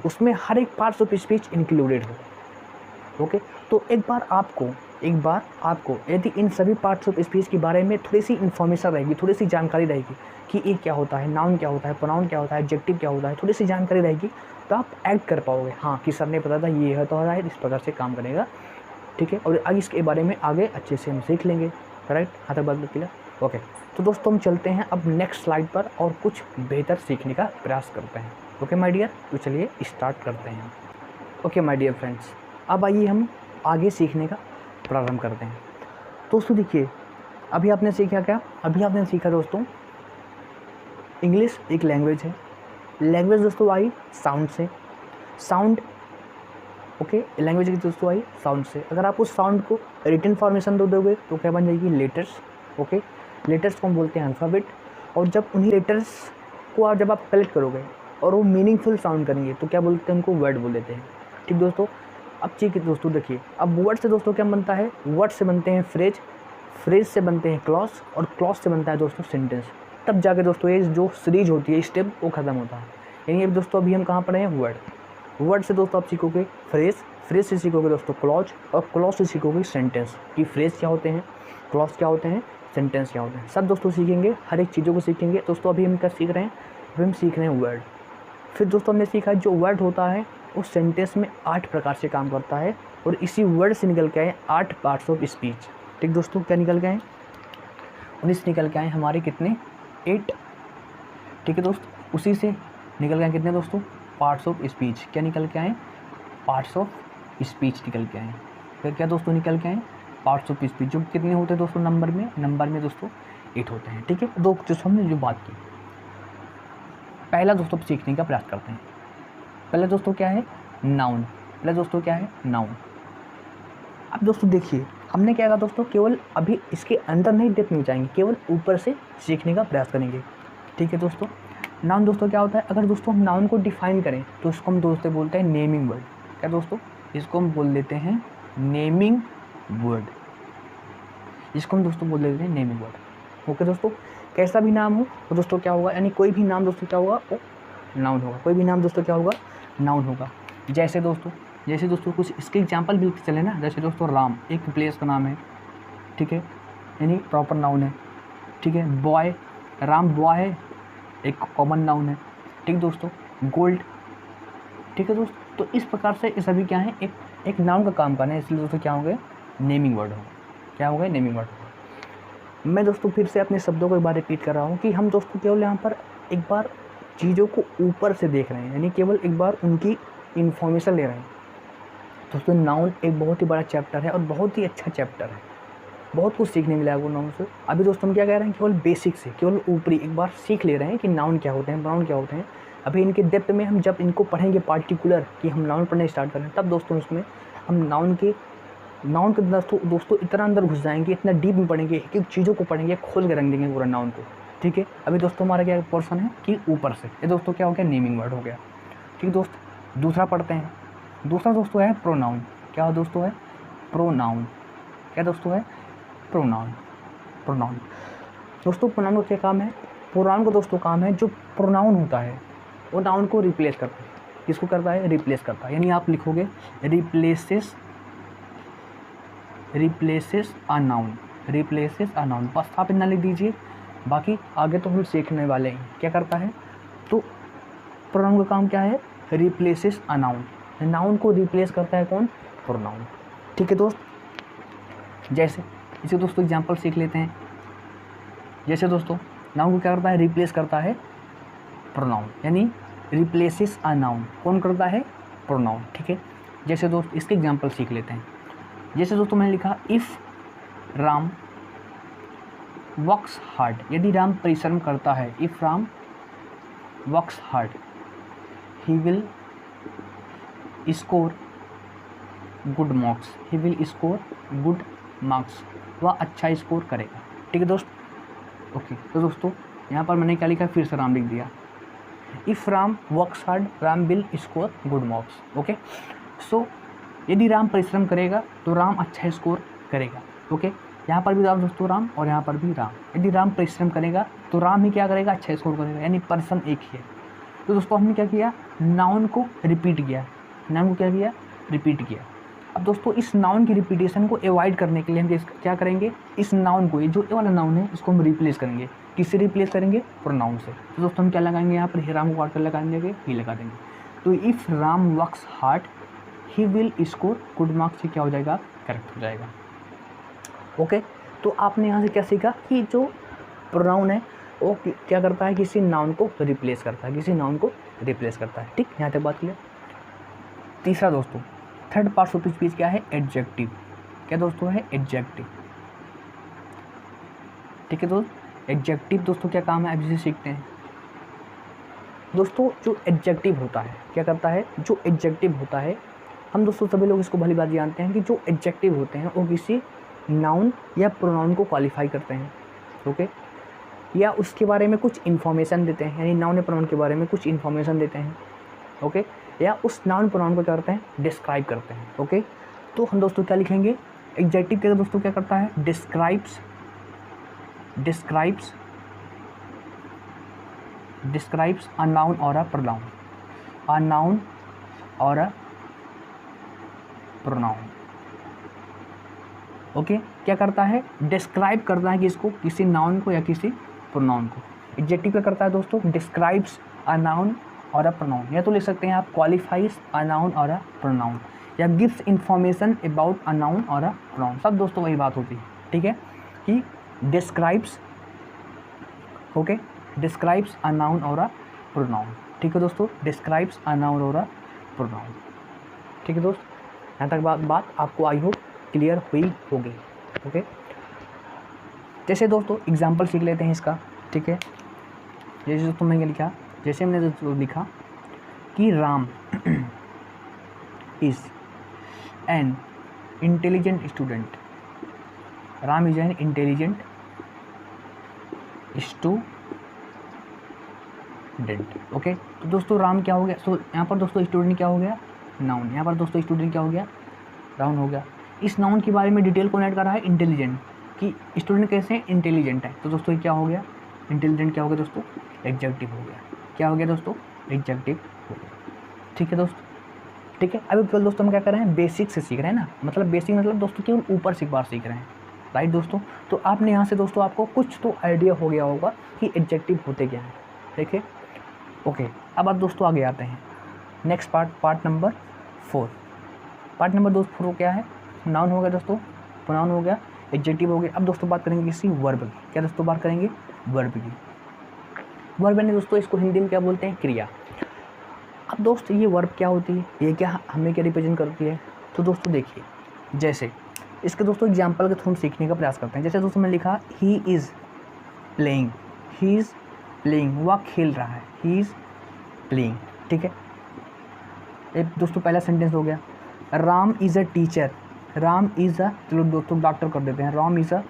उसमें हर एक पार्ट्स ऑफ स्पीच इंक्लूडेड हो। ओके, तो एक बार आपको यदि इन सभी पार्ट्स ऑफ स्पीच के बारे में थोड़ी सी इन्फॉर्मेशन रहेगी, थोड़ी सी जानकारी रहेगी कि ये क्या होता है, नाउन क्या होता है, प्रोनाउन क्या होता है, एडजेक्टिव क्या होता है, थोड़ी सी जानकारी रहेगी, तो आप एक्ट कर पाओगे। हाँ, कि सर ने पता था ये है तो है, इस प्रकार से काम करेगा। ठीक है, और आगे इसके बारे में आगे अच्छे से हम सीख लेंगे। राइट, हाँ तक बात क्लियर। ओके, तो दोस्तों हम चलते हैं अब नेक्स्ट स्लाइड पर और कुछ बेहतर सीखने का प्रयास करते हैं। ओके माय डियर, तो चलिए स्टार्ट करते हैं। ओके माय डियर फ्रेंड्स, अब आइए हम आगे सीखने का प्रारंभ करते हैं। दोस्तों देखिए, अभी आपने सीखा क्या? अभी आपने सीखा दोस्तों इंग्लिश एक लैंग्वेज है। लैंग्वेज दोस्तों आई साउंड से, साउंड। ओके, लैंग्वेज की दोस्तों आई साउंड से। अगर आप उस साउंड को रिटन फॉर्मेशन दे दोगे तो क्या बन जाएगी? लेटर्स। ओके, लेटर्स को हम बोलते हैं अल्फ़ाबेट। और जब उन्हीं लेटर्स को जब आप कलेक्ट करोगे और वो मीनिंगफुल साउंड करेंगे तो क्या बोलते हैं? उनको वर्ड बोल देते हैं। ठीक दोस्तों, अब ठीक है दोस्तों, देखिए अब वर्ड से दोस्तों क्या बनता है? वर्ड से बनते हैं फ्रेज, फ्रेज से बनते हैं क्लॉज, और क्लॉज से बनता है दोस्तों सेंटेंस। तब जाके दोस्तों ये जो सीरीज होती है, स्टेप, वो ख़त्म होता है। यानी अब दोस्तों अभी हम कहाँ पढ़े हैं? वर्ड। वर्ड से दोस्तों आप सीखोगे फ्रेज, फ्रेज से सीखोगे दोस्तों क्लॉज, और क्लॉज से सीखोगे सेंटेंस, कि फ्रेज क्या होते हैं, क्लॉज क्या होते हैं, सेंटेंस क्या होते हैं। सब दोस्तों सीखेंगे, हर एक चीज़ों को सीखेंगे। दोस्तों अभी हम क्या सीख रहे हैं? अभी हम सीख रहे हैं वर्ड। फिर दोस्तों हमने सीखा जो वर्ड होता है उस सेंटेंस में 8 प्रकार से काम करता है, और इसी वर्ड से निकल के आए 8 पार्ट्स ऑफ स्पीच। ठीक दोस्तों, क्या निकल के आए? 19 निकल के आए हमारे कितने? 8। ठीक है दोस्तों, उसी से निकल के आए कितने दोस्तों? Parts of speech. क्या निकल के आए? पार्ट्स ऑफ स्पीच निकल के आए। फिर क्या दोस्तों निकल के आए? पार्ट्स ऑफ स्पीच, जो कितने होते हैं दोस्तों नंबर में दोस्तों 8 होते हैं। ठीक है, दो जो हमने जो बात की, पहला दोस्तों सीखने का प्रयास करते हैं। पहले दोस्तों क्या है? नाउन। नाउन। अब दोस्तों देखिए, हमने क्या कहा दोस्तों, केवल अभी इसके अंदर नहीं डेप्थ में जाएंगे, केवल ऊपर से सीखने का प्रयास करेंगे। ठीक है दोस्तों, नाउन दोस्तों क्या होता है? अगर दोस्तों हम नाउन को डिफाइन करें तो इसको हम दोस्तों बोलते हैं नेमिंग वर्ड। क्या दोस्तों? इसको हम बोल देते हैं नेमिंग वर्ड। इसको हम दोस्तों बोल देते हैं नेमिंग वर्ड। ओके दोस्तों, कैसा भी नाम हो तो दोस्तों क्या होगा, यानी कोई भी नाम दोस्तों क्या होगा? वो नाउन होगा। कोई भी नाम दोस्तों क्या होगा? नाउन होगा। जैसे दोस्तों कुछ इसके एग्जांपल भी चले ना, जैसे दोस्तों राम एक प्लेस का नाम है। ठीक है, यानी प्रॉपर नाउन है। ठीक है, बॉय, राम बॉय है, एक कॉमन नाउन है। ठीक दोस्तों, गोल्ड। ठीक है दोस्तों, तो इस प्रकार से ये सभी क्या है? एक नाउन का काम करना है, इसलिए दोस्तों क्या होंगे? नेमिंग वर्ड होगा। क्या होगा? नेमिंग वर्ड होगा। मैं दोस्तों फिर से अपने शब्दों को एक बार रिपीट कर रहा हूँ कि हम दोस्तों केवल यहाँ पर एक बार चीज़ों को ऊपर से देख रहे हैं, यानी केवल एक बार उनकी इन्फॉर्मेशन ले रहे हैं। दोस्तों नाउन एक बहुत ही बड़ा चैप्टर है और बहुत ही अच्छा चैप्टर है, बहुत कुछ सीखने मिला है वो नाउन से। अभी दोस्तों हम क्या कह रहे हैं? केवल बेसिक से, केवल ऊपरी एक बार सीख ले रहे हैं कि नाउन क्या होते हैं, प्रोनाउन क्या होते हैं। अभी इनके डेप्थ में हम जब इनको पढ़ेंगे पार्टिकुलर, कि हम नाउन पढ़ने स्टार्ट करें, तब दोस्तों उसमें हम नाउन के नाउन के दोस्तों इतना अंदर घुस जाएंगे, इतना डीप में पढ़ेंगे, एक एक चीज़ों को पढ़ेंगे, खोल के रख देंगे पूरा नाउन को। ठीक है, अभी दोस्तों हमारा क्या पोर्शन है कि ऊपर से, ये दोस्तों क्या हो गया, नेमिंग वर्ड हो गया। ठीक है दोस्त, दूसरा पढ़ते हैं। दूसरा दोस्तों है प्रोनाउन। क्या दोस्तों है, प्रोनाउन। क्या दोस्तों है, प्रोनाउन। प्रोनाउन दोस्तों, प्रोनाउन का क्या काम है, प्रोनाउन का दोस्तों काम है जो प्रोनाउन होता है वो नाउन को रिप्लेस करता है। किसको करता है, रिप्लेस करता है। यानी आप लिखोगे replaces a noun, replaces a noun, बस आप इतना लिख दीजिए, बाकी आगे तो हम सीखने वाले हैं। क्या करता है, तो प्रोनाउन का काम क्या है, रिप्लेसेस अ नाउन, नाउन को रिप्लेस करता है कौन, प्रोनाउन। ठीक है दोस्त, जैसे इसे दोस्तों एग्जांपल सीख लेते हैं। जैसे दोस्तों नाउन को क्या करता है, रिप्लेस करता है प्रोनाउन, यानी रिप्लेसेस अ नाउन कौन करता है, प्रोनाउन। ठीक है, जैसे दोस्त इसके एग्जांपल सीख लेते हैं। जैसे दोस्तों मैंने लिखा इफ़ राम वर्क्स हार्ड, यदि राम परिश्रम करता है, if Ram works hard he will score good marks, he will score good marks, वह अच्छा स्कोर करेगा। ठीक है दोस्त, ओके। तो दोस्तों यहाँ पर मैंने क्या लिखा, फिर से राम लिख दिया। If Ram works hard Ram will score good marks. Okay, so यदि राम परिश्रम करेगा तो राम अच्छा स्कोर करेगा। ओके, यहाँ पर भी राम दोस्तों राम और यहाँ पर भी राम, यदि राम परिश्रम करेगा तो राम ही क्या करेगा, अच्छा स्कोर करेगा, यानी परिश्रम एक ही है। तो दोस्तों हमने क्या किया, नाउन को रिपीट किया, नाउन को क्या किया, रिपीट किया। अब दोस्तों इस नाउन की रिपीटेशन को अवॉइड करने के लिए हम क्या करेंगे, इस नाउन को, ये जो ये वाला नाउन है इसको हम रिप्लेस करेंगे। किससे रिप्लेस करेंगे, प्रोनाउन से। तो दोस्तों हम क्या लगाएंगे यहाँ पर, राम को काट कर लगा देंगे, ही लगा देंगे। तो if Ram works hard he will score good marks, से क्या हो जाएगा, करेक्ट हो जाएगा। ओके, तो आपने यहाँ से क्या सीखा कि जो प्रोनाउन है वो क्या करता है, किसी नाउन को रिप्लेस करता है, किसी नाउन को रिप्लेस करता है। ठीक, यहाँ तक बात क्लियर। तीसरा दोस्तों, थर्ड पार्ट ऑफ स्पीच क्या है, एडजेक्टिव। क्या दोस्तों है, एडजेक्टिव। ठीक है दोस्त, एडजेक्टिव दोस्तों क्या काम है, अब इसे सीखते हैं। दोस्तों जो एडजेक्टिव होता है क्या करता है, जो एडजेक्टिव होता है, हम दोस्तों सभी लोग इसको भली बात जानते हैं कि जो एडजेक्टिव होते हैं वो किसी नाउन या प्रोनाउन को क्वालिफाई करते हैं। ओके, या उसके बारे में कुछ इन्फॉर्मेशन देते हैं, यानी नाउन या प्रोनाउन के बारे में कुछ इन्फॉर्मेशन देते हैं। ओके, या उस नाउन प्रोनाउन को क्या करते हैं, डिस्क्राइब करते हैं। ओके, तो हम दोस्तों क्या लिखेंगे, एडजेक्टिव के दोस्तों क्या करता है, डिस्क्राइब्स अ नाउन और अ प्रोनाउन, अ नाउन और अ प्रोनाउन। ओके, क्या करता है, डिस्क्राइब करता है किसको, किसी नाउन को या किसी प्रोनाउन को। एडजेक्टिव क्या करता है दोस्तों, डिस्क्राइब्स अ नाउन और अ प्रोनाउन, या तो लिख सकते हैं आप क्वालिफाइज अ नाउन और अ प्रोनाउन, या gives information about a noun और अ प्रोनाउन। सब दोस्तों वही बात होती है। ठीक है, कि describes, okay, describes a noun और अ प्रोनाउन। ठीक है दोस्तों, डिस्क्राइब्स अ नाउन और अ प्रोनाउन। ठीक है दोस्त, यहाँ तक बात आपको आई होप क्लियर हुई होगी। ओके, जैसे दोस्तों एग्जाम्पल सीख लेते हैं इसका। ठीक है, जैसे दोस्तों मैंने लिखा, जैसे हमने दोस्तों लिखा कि Ram is an intelligent student, Ram is an intelligent student. Okay, तो दोस्तों राम क्या हो गया, तो यहाँ पर दोस्तों स्टूडेंट क्या हो गया, नाउन। यहाँ पर दोस्तों स्टूडेंट क्या हो गया, नाउन हो गया। इस नाउन के बारे में डिटेल कौन ऐड कर रहा है, इंटेलिजेंट, कि स्टूडेंट कैसे हैं, इंटेलिजेंट है। तो दोस्तों क्या हो गया, इंटेलिजेंट क्या हो गया दोस्तों, एडजेक्टिव हो गया। क्या हो गया दोस्तों, एडजेक्टिव हो गया। ठीक है दोस्तों, ठीक है। अभी केवल दोस्तों हम क्या कर रहे हैं, बेसिक से सीख रहे हैं ना, मतलब बेसिक मतलब दोस्तों केवल ऊपर से एक बार सीख रहे हैं, राइट दोस्तों। तो आपने यहाँ से दोस्तों आपको कुछ तो आइडिया हो गया होगा कि एडजेक्टिव होते क्या हैं। ठीक है, ओके। अब आप दोस्तों आगे आते हैं next part number 4। Part number दोस्तों 4 क्या है, नाउन हो गया दोस्तों, प्रोनाउन हो गया, एडजेक्टिव हो गया। अब दोस्तों बात करेंगे किसी वर्ब की। क्या दोस्तों बात करेंगे, वर्ब की। वर्ब यानी दोस्तों इसको हिंदी में क्या बोलते हैं, क्रिया। अब दोस्तों ये वर्ब क्या होती है, ये क्या हमें क्या रिप्रेजेंट करती है। तो दोस्तों देखिए, जैसे इसके दोस्तों एग्जाम्पल के थ्रू हम सीखने का प्रयास करते हैं। जैसे दोस्तों मैंने लिखा he is playing, he is playing, वह खेल रहा है, ही इज़ प्लेइंग। ठीक है, एक दोस्तों पहला सेंटेंस हो गया। Ram is a teacher, Ram is a, चलो दोस्तों डॉक्टर कर देते हैं, Ram is a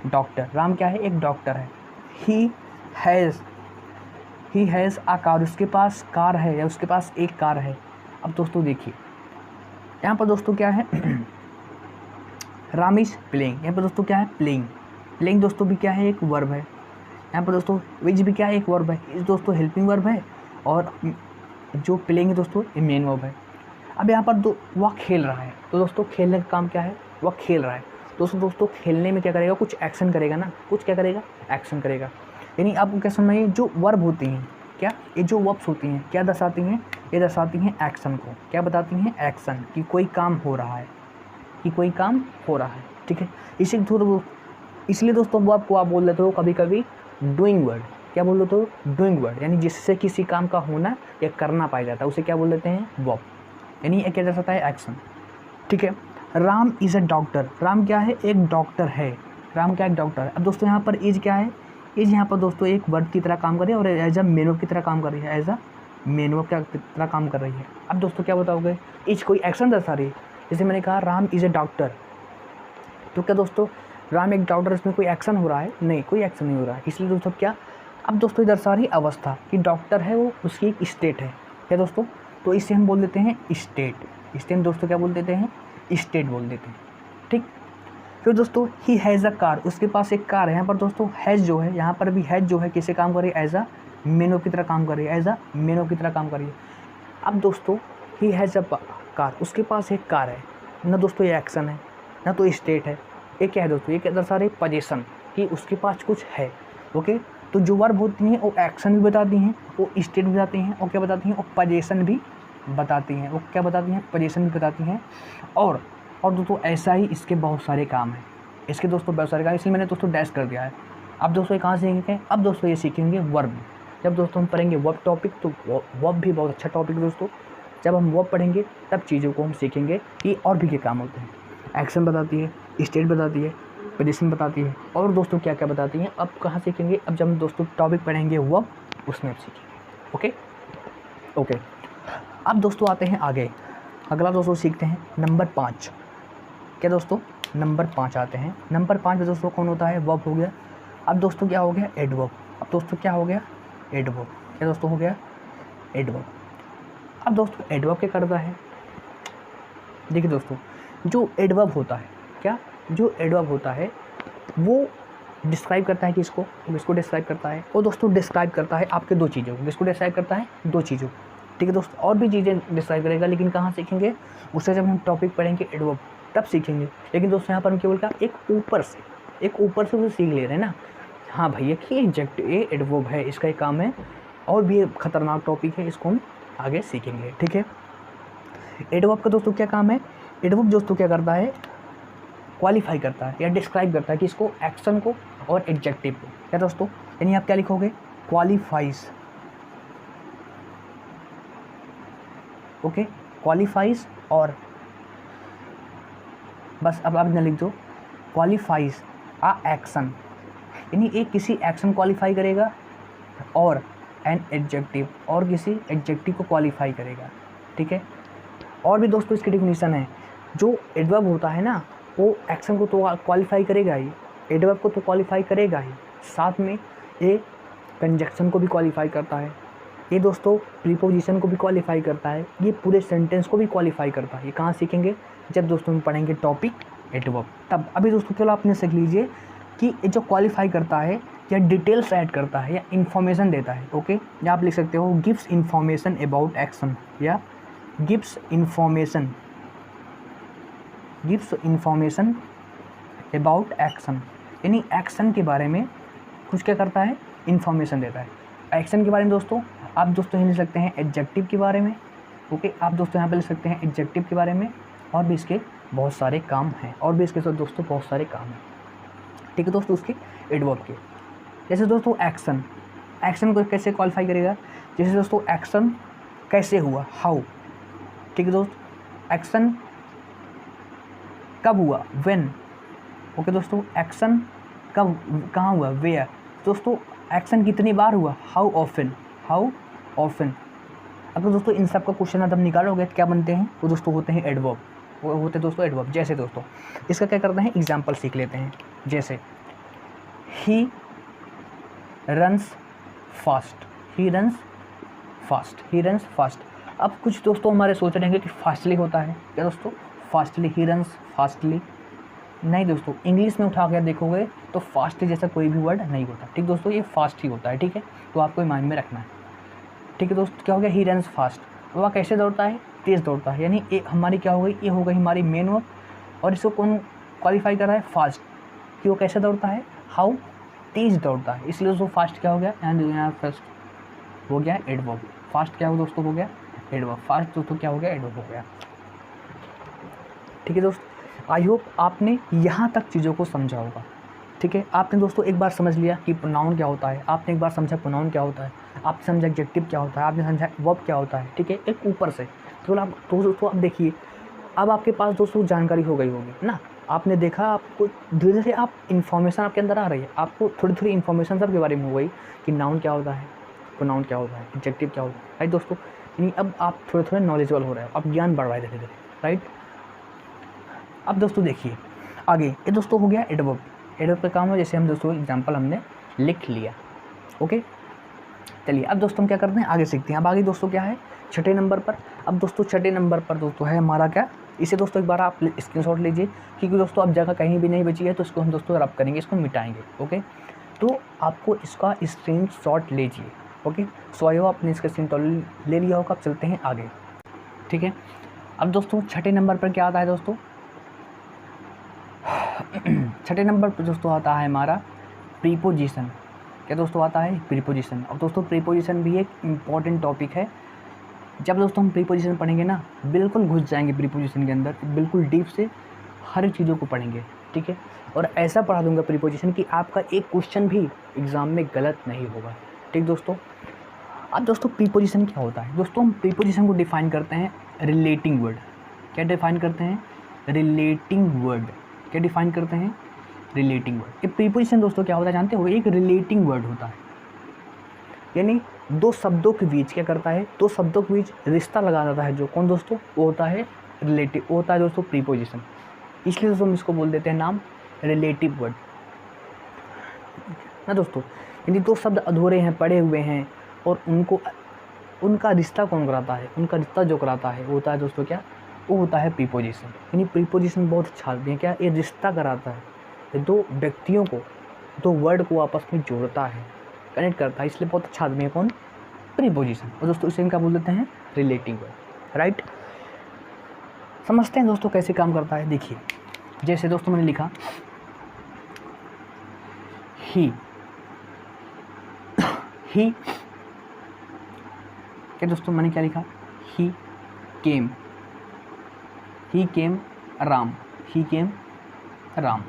doctor. Ram क्या है? एक डॉक्टर है। ही हैज़ अ कार, उसके पास कार है या उसके पास एक कार है। अब दोस्तों देखिए यहाँ पर दोस्तों क्या है राम इज प्लेइंग, यहाँ पर दोस्तों क्या है? प्लेइंग। प्लेइंग दोस्तों भी क्या है? एक वर्ब है। यहाँ पर दोस्तों विच भी क्या है? एक वर्ब है। इस दोस्तों हेल्पिंग वर्ब है और जो प्लेइंग है दोस्तों ये मेन वर्ब है। अब यहाँ पर वह खेल रहा है, तो दोस्तों खेलने का काम क्या है? वह खेल रहा है। दोस्तों खेलने में क्या करेगा? कुछ एक्शन करेगा ना, कुछ क्या करेगा? एक्शन करेगा। यानी आपको क्या समझ में, जो वर्ब होती हैं, क्या ये जो वर्ब्स होती हैं क्या दर्शाती हैं? ये दर्शाती हैं एक्शन को। क्या बताती हैं? एक्शन, कि कोई काम हो रहा है, कि कोई काम हो रहा है। ठीक है, इसलिए दोस्तों वर्ब को आप बोल देते हो कभी कभी डूइंग वर्ड। क्या बोल देते हो? डूइंग वर्ड, यानी जिससे किसी काम का होना या करना पाया जाता है उसे क्या बोल देते हैं? वर्ब। यानी ये क्या दर्शाता है? एक्शन। ठीक है, Ram is a doctor. Ram क्या है? एक डॉक्टर है। राम क्या? एक डॉक्टर है। अब दोस्तों यहाँ पर इज क्या है? इज यहाँ पर दोस्तों एक वर्ब की तरह काम कर रही है और एज अ मेन वर्ब की तरह काम कर रही है, एज अ मेन वर्ब की तरह काम कर रही है। अब दोस्तों क्या बताओगे? इज कोई एक्शन दर्शा रही है। जैसे मैंने कहा राम इज़ अ डॉक्टर, तो क्या दोस्तों राम एक डॉक्टर, इसमें कोई एक्शन हो रहा है? नहीं, कोई एक्शन नहीं हो रहा है। इसलिए दोस्तों क्या, अब दोस्तों ये दर्शा रही अवस्था कि डॉक्टर है वो, उसकी एक स्टेट है। क्या दोस्तों? तो इसे हम बोल देते हैं स्टेट। इससे हम दोस्तों क्या बोल देते हैं? स्टेट बोल देते हैं। ठीक, फिर दोस्तों ही हैज़ अ कार, उसके पास एक कार है। यहाँ पर दोस्तों हैज़ जो है, यहाँ पर भी हैज़ जो है किसे काम कर रही है? एज अ मेन वर्ब की तरह काम कर रही है, एज अ मेन वर्ब की तरह काम कर रही है। अब दोस्तों ही हैज़ अ कार, उसके पास एक कार है ना दोस्तों, ये एक्शन है ना तो स्टेट है। ये क्या है दोस्तों? ये क्या दर्शा रही? पोजीशन, कि उसके पास कुछ है। ओके, तो जो वर्ब होती हैं वो एक्शन भी बताती हैं, वो स्टेट भी बताती हैं और क्या बताती हैं? वो पोजीशन भी बताती हैं। वो क्या बताती हैं? पोजीशन भी बताती हैं। और दोस्तों ऐसा ही इसके बहुत सारे काम हैं, इसके दोस्तों बहुत सारे काम, इसलिए मैंने दोस्तों डैश कर दिया है। अब दोस्तों ये कहाँ सीखेंगे? अब दोस्तों ये सीखेंगे वर्ब। जब दोस्तों हम पढ़ेंगे वर्ब टॉपिक, तो वर्ब भी बहुत अच्छा टॉपिक है दोस्तों। जब हम वर्ब पढ़ेंगे तब चीज़ों को हम सीखेंगे कि और भी क्या काम होते हैं। एक्शन बताती है, स्टेट बताती है, पोजीशन बताती है और दोस्तों क्या क्या बताती हैं। अब कहाँ सीखेंगे? अब जब हम दोस्तों टॉपिक पढ़ेंगे वर्ब, उसमें अब सीखेंगे। ओके, अब दोस्तों आते हैं आगे। अगला दोस्तों सीखते हैं नंबर 5। क्या दोस्तों? नंबर 5 आते हैं। नंबर 5 में दोस्तों कौन होता है? वर्ब हो गया। अब दोस्तों क्या हो गया? एडवर्ब। अब दोस्तों क्या हो गया? एडवर्ब। क्या दोस्तों हो गया? एडवर्ब। अब दोस्तों एडवर्ब क्या करता है? देखिए दोस्तों, जो एडवर्ब होता है, क्या जो एडवर्ब होता है वो डिस्क्राइब करता है किसको? किसको डिस्क्राइब करता है? वो दोस्तों डिस्क्राइब करता है आपके दो चीज़ों को। किसको डिस्क्राइब करता है? दो चीज़ों। ठीक है दोस्तों, और भी चीज़ें डिस्क्राइब करेगा, लेकिन कहाँ सीखेंगे? उससे जब हम टॉपिक पढ़ेंगे एडवर्ब तब सीखेंगे। लेकिन दोस्तों यहाँ पर हम केवल क्या एक ऊपर से उसे सीख ले रहे हैं ना। हाँ भैया कि ये एडवर्ब है, इसका एक काम है, और भी ये खतरनाक टॉपिक है, इसको हम आगे सीखेंगे। ठीक है, एडवर्ब का दोस्तों क्या काम है? एडवर्ब दोस्तों क्या करता है? क्वालिफाई करता है या डिस्क्राइब करता है किसको? एक्शन को और एडजेक्टिव को। क्या दोस्तों? यानी आप क्या लिखोगे? क्वालिफाइज। ओके, क्वालिफाइज, और बस अब आप न लिख दो क्वालिफाइज आ एक्शन, यानी एक किसी एक्शन क्वालिफाई करेगा और एन एडजेक्टिव, और किसी एडजेक्टिव को क्वालिफाई करेगा। ठीक है, और भी दोस्तों इसकी डिफिनीशन है। जो एडवर्ब होता है ना वो एक्शन को तो क्वालिफाई करेगा ही, एडवर्ब को तो क्वालिफाई करेगा ही, साथ में ये कंजक्शन को भी क्वालिफाई करता है, ये दोस्तों प्रीपोजिशन को भी क्वालिफाई करता है, ये पूरे सेंटेंस को भी क्वालिफाई करता है। ये कहाँ सीखेंगे? जब दोस्तों हम पढ़ेंगे टॉपिक एडवर्ब तब। अभी दोस्तों चलो आपने सीख लीजिए कि ये जो क्वालिफाई करता है या डिटेल्स ऐड करता है या इन्फॉर्मेशन देता है। ओके, या आप लिख सकते हो गिव्स इन्फॉर्मेशन अबाउट एक्शन, या गिव्स इन्फॉर्मेशन अबाउट एक्शन, यानी एक्शन के बारे में कुछ क्या करता है? इन्फॉर्मेशन देता है। एक्शन के बारे में दोस्तों आप दोस्तों लिख सकते हैं एडजेक्टिव के बारे में। ओके, आप दोस्तों यहाँ पे लिख सकते हैं एडजेक्टिव के बारे में, और भी इसके बहुत सारे काम हैं, और भी इसके साथ दोस्तों बहुत सारे काम हैं। ठीक है दोस्तों, उसके एडवर्ब के। जैसे दोस्तों एक्शन को कैसे क्वालिफाई करेगा? जैसे दोस्तों एक्शन कैसे हुआ? हाउ। ठीक है दोस्तों, एक्शन कब हुआ? व्हेन। ओके दोस्तों, एक्शन कब कहाँ हुआ? वेयर। दोस्तों एक्शन कितनी बार हुआ? How often. अगर दोस्तों इन सब का क्वेश्चन आप निकालोगे क्या बनते हैं? वो दोस्तों होते हैं एडवर्ब। वो होते हैं दोस्तों एडवर्ब। जैसे दोस्तों इसका क्या करते हैं, एग्जाम्पल सीख लेते हैं। जैसे he runs fast, he runs fast, he runs fast. अब कुछ दोस्तों हमारे सोच रहे हैं कि फास्टली होता है क्या दोस्तों, फास्टली, ही रन्स फास्टली। नहीं दोस्तों, इंग्लिश में उठा कर देखोगे तो फास्टली जैसा कोई भी वर्ड नहीं होता। ठीक दोस्तों, ये फास्ट ही होता है। ठीक है, तो आपको माइंड में रखना है। ठीक है दोस्तों, क्या हो गया, ही रन्स फास्ट। वह कैसे दौड़ता है, तेज़ दौड़ता है। यानी ये हमारी क्या हो गई, ये हो गई हमारी मेन वर्ब। और इसको कौन क्वालिफाई कर रहा है, फास्ट, कि वो कैसे दौड़ता है, हाउ तेज़ दौड़ता है। इसलिए दोस्तों फास्ट क्या हो गया, यहाँ फर्स्ट हो गया एडवर्ब। फास्ट क्या हो दोस्तों, हो गया एडवर्ब। फास्ट दोस्तों क्या हो गया, एडवर्ब हो गया। ठीक है दोस्तों, आई होप आपने यहाँ तक चीज़ों को समझा होगा। ठीक है, आपने दोस्तों एक बार समझ लिया कि प्रोनाउन क्या होता है, आपने एक बार समझा प्रोनाउन क्या होता है, आपने समझा एडजेक्टिव क्या होता है, आपने समझा वर्ब क्या होता है। ठीक है, एक ऊपर से तो आप दोस्तों आप देखिए, अब आपके पास दोस्तों जानकारी हो गई होगी ना। आपने देखा, आपको धीरे धीरे आप इन्फॉर्मेशन आपके अंदर आ रही है, आपको थोड़ी थोड़ी इन्फॉर्मेशन सबके बारे में हो गई कि नाउन क्या होता है, प्रोनाउन क्या होता है, एडजेक्टिव क्या होता है। राइट दोस्तों, यानी अब आप थोड़े थोड़े नॉलेजेबल हो रहे हो, अब ज्ञान बढ़ रहा है धीरे धीरे। राइट, अब दोस्तों देखिए आगे, ये दोस्तों हो गया एडवर्ब। एडवर्ब का काम है, जैसे हम दोस्तों एग्जांपल हमने लिख लिया। ओके, चलिए अब दोस्तों हम क्या करते हैं, आगे सीखते हैं। अब आगे दोस्तों क्या है, छठे नंबर पर। अब दोस्तों छठे नंबर पर दोस्तों है हमारा क्या, इसे दोस्तों एक बार आप स्क्रीनशॉट लीजिए, क्योंकि दोस्तों अब जगह कहीं भी नहीं बची है, तो इसको हम दोस्तों रब करेंगे, इसको मिटाएंगे। ओके, तो आपको इसका स्क्रीनशॉट लीजिए। ओके, सो आई होप आपने इसका स्क्रीनशॉट ले लिया होगा। अब चलते हैं आगे। ठीक है, अब दोस्तों छठे नंबर पर क्या आता है दोस्तों, छठे नंबर पर दोस्तों आता है हमारा प्रीपोजिशन। क्या दोस्तों आता है, प्रीपोजिशन। अब दोस्तों प्रीपोजिशन भी एक इम्पॉर्टेंट टॉपिक है। जब दोस्तों हम प्रीपोजिशन पढ़ेंगे ना, बिल्कुल घुस जाएंगे प्रीपोजिशन के अंदर, बिल्कुल डीप से हर चीज़ों को पढ़ेंगे। ठीक है, और ऐसा पढ़ा दूंगा प्रीपोजिशन कि आपका एक क्वेश्चन भी एग्ज़ाम में गलत नहीं होगा। ठीक दोस्तों, अब दोस्तों प्रीपोजिशन क्या होता है, दोस्तों हम प्रीपोजिशन को डिफ़ाइन करते हैं रिलेटिंग वर्ड। क्या डिफ़ाइन करते हैं, रिलेटिंग वर्ड। क्या डिफ़ाइन करते हैं, रिलेटिंग वर्ड। ये प्रीपोजिशन दोस्तों क्या होता है जानते हो, एक रिलेटिंग वर्ड होता है। यानी दो शब्दों के बीच क्या करता है, दो शब्दों के बीच रिश्ता लगा देता है जो, कौन दोस्तों, वो होता है रिलेटिव, वो होता है दोस्तों प्रीपोजिशन। इसलिए दोस्तों हम इसको बोल देते हैं नाम रिलेटिव वर्ड ना दोस्तों। यानी दो शब्द अधूरे हैं, पड़े हुए हैं, और उनको उनका रिश्ता कौन कराता है, उनका रिश्ता जो कराता है वो होता है दोस्तों क्या, वो होता है प्रीपोजिशन। यानी प्रीपोजिशन बहुत अच्छा है, क्या ये रिश्ता कराता है, ये दो व्यक्तियों को, दो वर्ड को आपस में जोड़ता है, कनेक्ट करता है, इसलिए बहुत अच्छा आदमी है कौन, प्रीपोजिशन। और दोस्तों इसे इनका बोल देते हैं रिलेटिंग वर्ड। राइट, समझते हैं दोस्तों कैसे काम करता है। देखिए जैसे दोस्तों मैंने लिखा ही, ही क्या दोस्तों मैंने क्या लिखा, ही केम, ही केम राम, ही केम राम।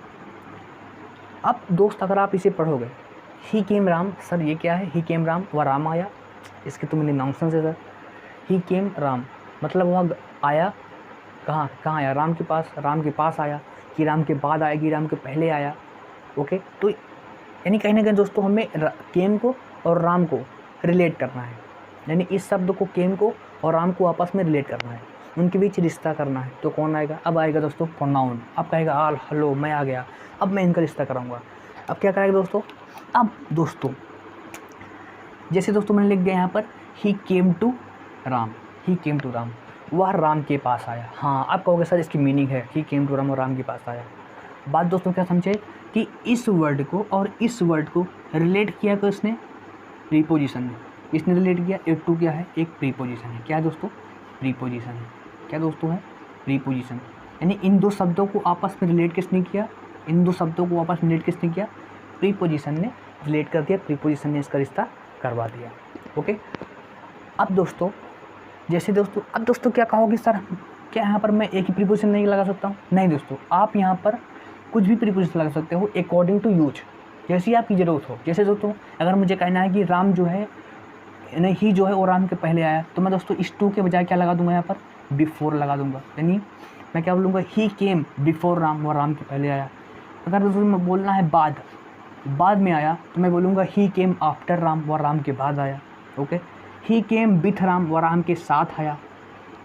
अब दोस्त अगर आप इसे पढ़ोगे, ही केम राम, सर ये क्या है, ही केम राम, वह राम आया, इसके तो मैंने नॉनसेंस है सर। ही केम राम मतलब वह आया, कहाँ कहाँ आया, राम के पास, राम के पास आया, कि राम के बाद आया, कि राम के पहले आया। ओके, तो यानी कहीं ना कहीं दोस्तों हमें केम को और राम को रिलेट करना है, यानी इस शब्द को, केम को और राम को आपस में रिलेट करना है, उनके बीच रिश्ता करना है। तो कौन आएगा, अब आएगा दोस्तों प्रोनाउन। अब कहेगा आल हेलो मैं आ गया, अब मैं इनका रिश्ता कराऊंगा। अब क्या करेगा दोस्तों, अब दोस्तों जैसे दोस्तों मैंने लिख दिया यहाँ पर he came to Ram, he came to Ram, वह राम के पास आया। हाँ, आप कहोगे सर इसकी मीनिंग है ही केम टू राम और राम के पास आया। बात दोस्तों क्या समझे कि इस वर्ड को और इस वर्ड को रिलेट किया तो इसने प्रीपोजिशन ने, इसने रिलेट किया, एक टू क्या है, एक प्रीपोजिशन है। क्या दोस्तों, प्रीपोजिशन है। क्या दोस्तों है, प्रीपोजिशन। यानी इन दो शब्दों को आपस में रिलेट किसने किया, इन दो शब्दों को आपस में रिलेट किसने किया, प्रीपोजिशन ने रिलेट कर दिया, प्रीपोजिशन ने इसका रिश्ता करवा दिया। ओके, अब दोस्तों जैसे दोस्तों, अब दोस्तों क्या कहोगे सर क्या यहाँ पर मैं एक ही प्रीपोजिशन नहीं लगा सकता हूँ, नहीं दोस्तों, आप यहाँ पर कुछ भी प्रीपोजिशन लगा सकते हो अकॉर्डिंग टू यूज, जैसी आपकी ज़रूरत हो। जैसे दोस्तों अगर मुझे कहना है कि राम जो है, यानी ही जो है वो राम के पहले आया, तो मैं दोस्तों इस टू के बजाय क्या लगा दूंगा, यहाँ पर बिफोर लगा दूंगा। यानी मैं क्या बोलूँगा, ही केम बिफोर राम, वो राम के पहले आया। अगर दोस्तों मैं बोलना है बाद में आया, तो मैं बोलूँगा ही केम आफ्टर राम, वह राम के बाद आया। Okay, he came with Ram, वह राम के साथ आया।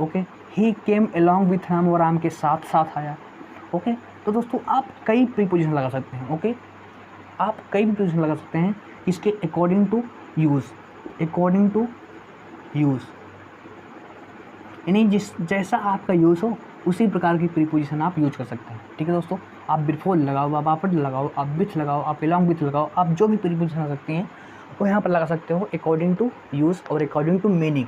Okay, he came along with Ram, वो राम के साथ साथ आया। ओके, तो दोस्तों आप कई प्रीपोजिशन लगा सकते हैं। ओके, आप कई भी प्रीपोजिशन लगा सकते हैं इसके according to use, according to use, यानी जैसा आपका यूज़ हो उसी प्रकार की प्रीपोजिशन आप यूज कर सकते हैं। ठीक है दोस्तों, आप बिफोर लगाओ, आप आफ्टर लगाओ, आप विथ लगाओ, आप अलॉन्ग विथ लगाओ, आप जो भी प्रीपोजिशन लगा सकते हैं वो यहाँ पर लगा सकते हो अकॉर्डिंग टू यूज़ और अकॉर्डिंग टू मीनिंग।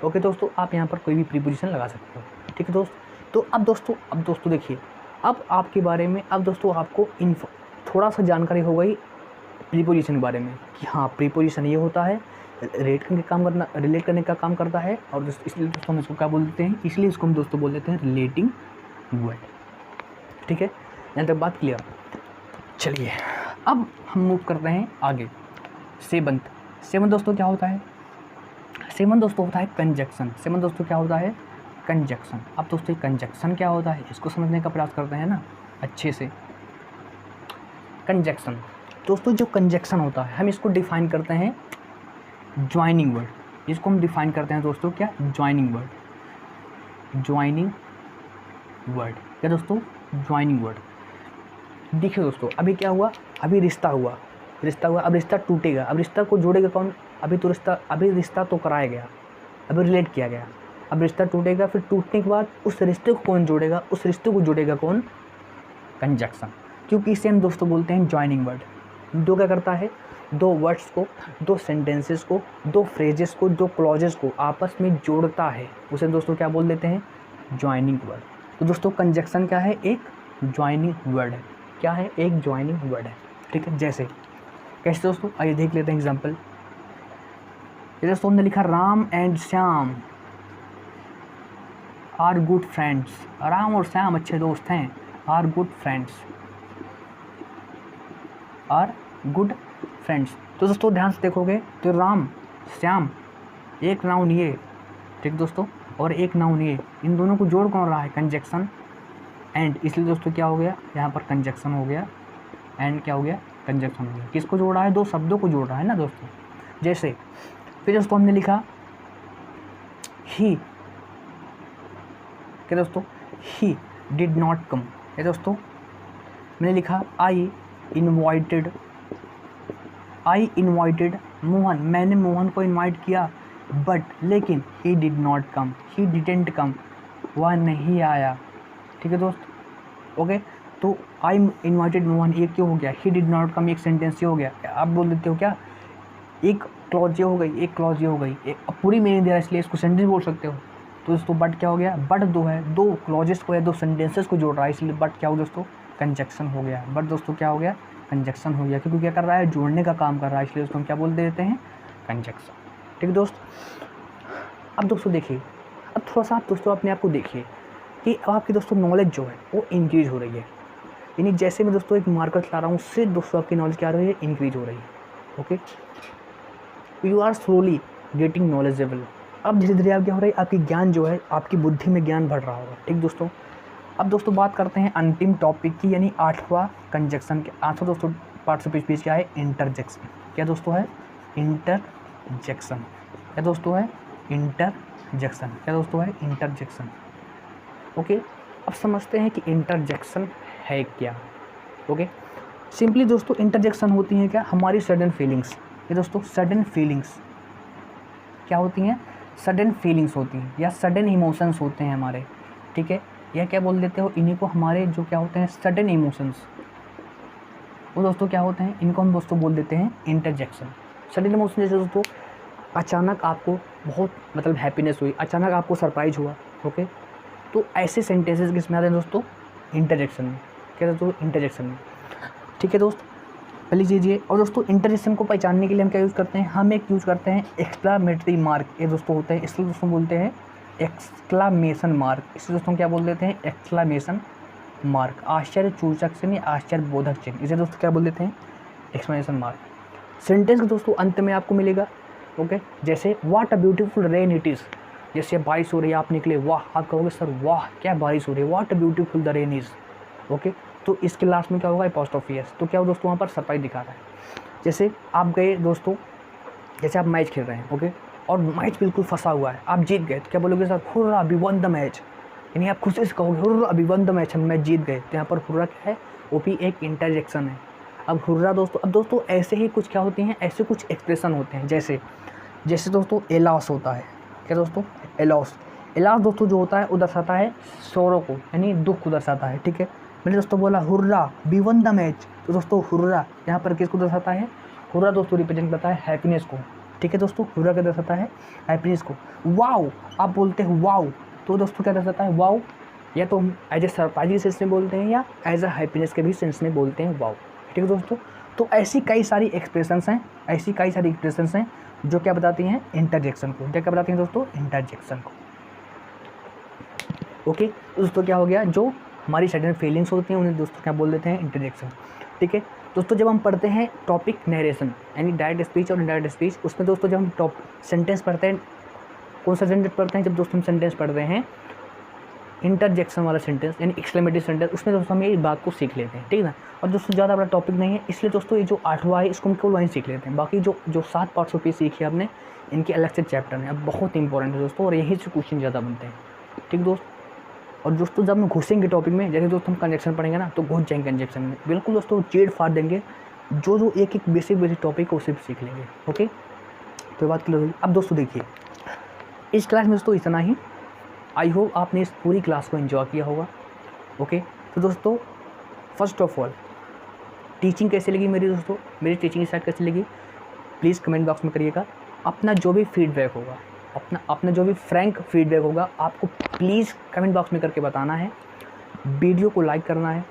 ओके दोस्तों, आप यहाँ पर कोई भी प्रीपोजिशन लगा सकते हो। ठीक है दोस्त, तो अब दोस्तों देखिए, अब आपके बारे में, अब दोस्तों आपको थोड़ा सा जानकारी हो गई प्रीपोजिशन के बारे में कि हाँ प्रीपोजिशन ये होता है, रिलेट करने का काम करता है। और इसलिए दोस्तों हम इसको क्या बोल देते हैं, इसलिए इसको हम दोस्तों बोल देते हैं रिलेटिंग वर्ड। ठीक है, यहाँ तक बात क्लियर। चलिए अब हम मूव करते हैं आगे। सेवंथ दोस्तों क्या होता है, सेवंथ दोस्तों होता है कंजक्शन। सेवंथ दोस्तों क्या होता है, कंजक्शन। अब दोस्तों कंजक्शन क्या होता है इसको समझने का प्रयास करते हैं ना अच्छे से। कंजक्शन दोस्तों, जो कंजक्शन होता है हम इसको डिफाइन करते हैं ज्वाइनिंग वर्ड, इसको हम डिफाइन करते हैं दोस्तों क्या, ज्वाइनिंग वर्ड। ज्वाइनिंग वर्ड क्या दोस्तों, ज्वाइनिंग वर्ड। देखिए दोस्तों, अभी क्या हुआ, अभी रिश्ता हुआ, अब रिश्ता टूटेगा, अब रिश्ता को जोड़ेगा कौन, अभी रिश्ता तो कराया गया, अभी रिलेट किया गया, अब रिश्ता टूटेगा, फिर टूटने के बाद उस रिश्ते को कौन जोड़ेगा, उस रिश्ते को जोड़ेगा कौन, कंजक्शन। क्योंकि इसे हम दोस्तों बोलते हैं ज्वाइनिंग वर्ड। दो क्या करता है, दो वर्ड्स को, दो सेंटेंसेस को, दो फ्रेजेस को, दो क्लॉजेस को आपस में जोड़ता है, उसे दोस्तों क्या बोल देते हैं, ज्वाइनिंग वर्ड। तो दोस्तों कंजक्शन क्या है, एक ज्वाइनिंग वर्ड है। क्या है, एक ज्वाइनिंग वर्ड है। ठीक है, जैसे कैसे दोस्तों, आइए देख लेते हैं एग्जाम्पल। दोस्तों हमने लिखा Ram and Shyam are good friends, Ram और श्याम अच्छे दोस्त हैं, are good friends, are good friends. तो दोस्तों ध्यान से देखोगे तो राम श्याम एक नाउन ये, ठीक दोस्तों, और एक नाउन ये, इन दोनों को जोड़ कौन रहा है, कंजक्शन एंड। इसलिए दोस्तों क्या हो गया, यहाँ पर कंजक्शन हो गया, एंड क्या हो गया, कंजक्शन हो गया। किसको जोड़ रहा है, दो शब्दों को जोड़ रहा है ना दोस्तों। जैसे फिर दोस्तों हमने लिखा ही, क्या दोस्तों, ही डिड नॉट कम। है दोस्तों, मैंने लिखा आई इनवाइटेड मोहन, मैंने मोहन को इनवाइट किया, बट लेकिन he did not come, he didn't कम, वह नहीं आया। ठीक है दोस्त, ओके। तो आई इनवाइटेड मोहन ये क्यों हो गया, ही डिड नॉट कम एक सेंटेंस ये हो गया। आप बोल देते हो क्या, एक क्लॉज ये हो गई, एक क्लॉज ये हो गई, अब पूरी मीनिंग दे रहा है इसलिए इसको सेंटेंस बोल सकते हो। तो दोस्तों बट क्या हो गया, बट दो है, दो क्लॉजेस को या दो सेंटेंसेस को जोड़ रहा है, इसलिए बट क्या हो दोस्तों, कंजक्शन हो गया। बट दोस्तों क्या हो गया, कंजक्शन हो गया, क्योंकि क्या कर रहा है, जोड़ने का काम कर रहा है, इसलिए दोस्तों हम क्या बोल देते हैं, कंजक्शन। ठीक है दोस्त, अब दोस्तों देखिए, अब थोड़ा सा आप दोस्तों अपने आप को देखिए कि अब आपकी दोस्तों नॉलेज जो है वो इंक्रीज हो रही है। यानी जैसे मैं दोस्तों एक मार्कर चला रहा हूँ, उससे दोस्तों आपकी नॉलेज क्या हो रही है, इंक्रीज हो रही है। Okay, you are slowly getting knowledgeable. अब धीरे धीरे आप क्या हो रही है, आपकी ज्ञान जो है, आपकी बुद्धि में ज्ञान बढ़ रहा होगा। ठीक दोस्तों, अब दोस्तों बात करते हैं अंतिम टॉपिक की, यानी 8वां कंजक्शन के। 8वां दोस्तों पार्टिसिपेट पेज क्या है, इंटरजेक्शन। क्या दोस्तों है, इंटरजेक्शन। क्या दोस्तों है, इंटरजेक्शन। क्या दोस्तों है, इंटरजेक्शन। ओके, अब समझते हैं कि इंटरजेक्शन है क्या। ओके, सिंपली दोस्तों इंटरजेक्शन होती हैं क्या, हमारी सडन फीलिंग्स। ये दोस्तों सडन फीलिंग्स क्या होती हैं, सडन फीलिंग्स होती हैं या सडन इमोशंस होते हैं हमारे। ठीक है, या क्या बोल देते हो, इन्हीं को हमारे जो क्या होते हैं सडन इमोशंस, वो दोस्तों क्या होते हैं, इनको हम दोस्तों बोल देते हैं इंटरजेक्शन। सडन इमोशन जैसे दोस्तों अचानक आपको बहुत मतलब हैप्पीनेस हुई, अचानक आपको सरप्राइज हुआ। ओके, तो ऐसे सेंटेंसेस किसमें आते हैं दोस्तों, इंटरजेक्शन में। क्या दोस्तों, इंटरजेक्शन में। ठीक है दोस्त, पहले लीजिए। और दोस्तों इंटरजेक्शन को पहचानने के लिए हम क्या यूज़ करते हैं, हम एक यूज़ करते हैं एक्सक्लामेटरी मार्क। ये दोस्तों होता है, इसलिए दोस्तों बोलते हैं एक्सक्लामेशन मार्क। इसे दोस्तों क्या बोल देते हैं, एक्सक्लामेशन मार्क। आश्चर्य सूचक चिन्ह या आश्चर्य बोधक चिन्ह, इसे दोस्तों क्या बोल देते हैं, एक्सक्लेमेशन मार्क। सेंटेंस के दोस्तों अंत में आपको मिलेगा। ओके, जैसे what a beautiful rain it is, जैसे बारिश हो रही है, आप निकले, वाह, आप कहोगे सर वाह क्या बारिश हो रही है, what a beautiful the rain is. Okay, तो इसके लास्ट में क्या होगा, अपॉस्ट्रोफी एस। तो क्या हो दोस्तों, वहाँ पर सरप्राइज दिखा रहा है। जैसे आप गए दोस्तों, जैसे आप मैच खेल रहे हैं, ओके, और मैच बिल्कुल फंसा हुआ है, आप जीत गए तो क्या बोलोगे sir? Hurrah we won the match, यानी आप खुशी से कहोगे hurrah we won the match, हम मैच जीत गए। तो यहाँ पर हुर्रा क्या है? वो भी एक इंटरजेक्शन है। अब हुर्रा दोस्तों, अब दोस्तों ऐसे ही कुछ क्या होती हैं, ऐसे कुछ एक्सप्रेशन होते हैं, जैसे दोस्तों एलॉस होता है। क्या दोस्तों? एलॉस दोस्तों जो होता है वो दर्शाता है सौरों को, यानी दुख को दर्शाता है। ठीक है, मैंने दोस्तों बोला hurrah we won the match, तो दोस्तों हुर्रा यहाँ पर किसको दर्शाता है? हुर्रा दोस्तों रिप्रेजेंट करता है हैप्पीनेस को। ठीक है दोस्तों, हुर्रा क्या दर्शाता है? हैप्पीनेस को। वाओ, आप बोलते हैं वाओ, तो दोस्तों क्या दर्शाता है? वाओ या तो हम एज ए सरप्राइज के सेंस में बोलते हैं या एज अ हैप्पीनेस के भी सेंस में बोलते हैं वाओ। ठीक है दोस्तों, तो ऐसी कई सारी एक्सप्रेशंस हैं जो क्या बताती हैं? इंटरजेक्शन को। क्या बताती हैं दोस्तों? इंटरजेक्शन को। ओके, तो दोस्तों क्या हो गया, जो हमारी सडन फीलिंग्स होती हैं उन्हें दोस्तों क्या बोल देते हैं? इंटरजेक्शन। ठीक है दोस्तों, जब हम पढ़ते हैं टॉपिक नरेशन यानी डायरेक्ट स्पीच और इनडायरेक्ट स्पीच, उसमें दोस्तों जब हम सेंटेंस पढ़ते हैं, कौन सा सेंटेंस पढ़ते हैं? जब दोस्तों हम सेंटेंस पढ़ रहे हैं इंटरजेक्शन वाला सेंटेंस यानी एक्सक्लेमेटरी सेंटेंस, उसमें दोस्तों हम ये बात को सीख लेते हैं। ठीक है ना, और दोस्तों ज़्यादा बड़ा टॉपिक नहीं है, इसलिए दोस्तों ये जो 8वां है इसको हम केवल वहीं सीख लेते हैं। बाकी जो 7 पार्ट्स ऑफ ये सीखे आपने, इनके अलग से चैप्टर हैं, अब बहुत इंपॉर्टेंट है दोस्तों, और यहीं से क्वेश्चन ज़्यादा बनते हैं। ठीक दोस्त, और दोस्तों जब हम घुसेंगे टॉपिक में, जैसे दोस्तों हम कंजक्शन पढ़ेंगे ना, तो घुस जाएंगे कंजक्शन में, बिल्कुल दोस्तों चीड़ फाड़ देंगे, जो एक बेसिक टॉपिक है उसे भी सीख लेंगे। ओके, तो बात क्लियर होगी। अब दोस्तों देखिए, इस क्लास में दोस्तों इतना ही। आई होप आपने इस पूरी क्लास को एंजॉय किया होगा। ओके, तो दोस्तों फर्स्ट ऑफ ऑल टीचिंग कैसी लगी दोस्तों, मेरी टीचिंग स्टाइल कैसी लगी, प्लीज़ कमेंट बॉक्स में करिएगा। अपना जो भी फीडबैक होगा, अपना जो भी फ्रैंक फीडबैक होगा, आपको प्लीज़ कमेंट बॉक्स में करके बताना है। वीडियो को लाइक करना है,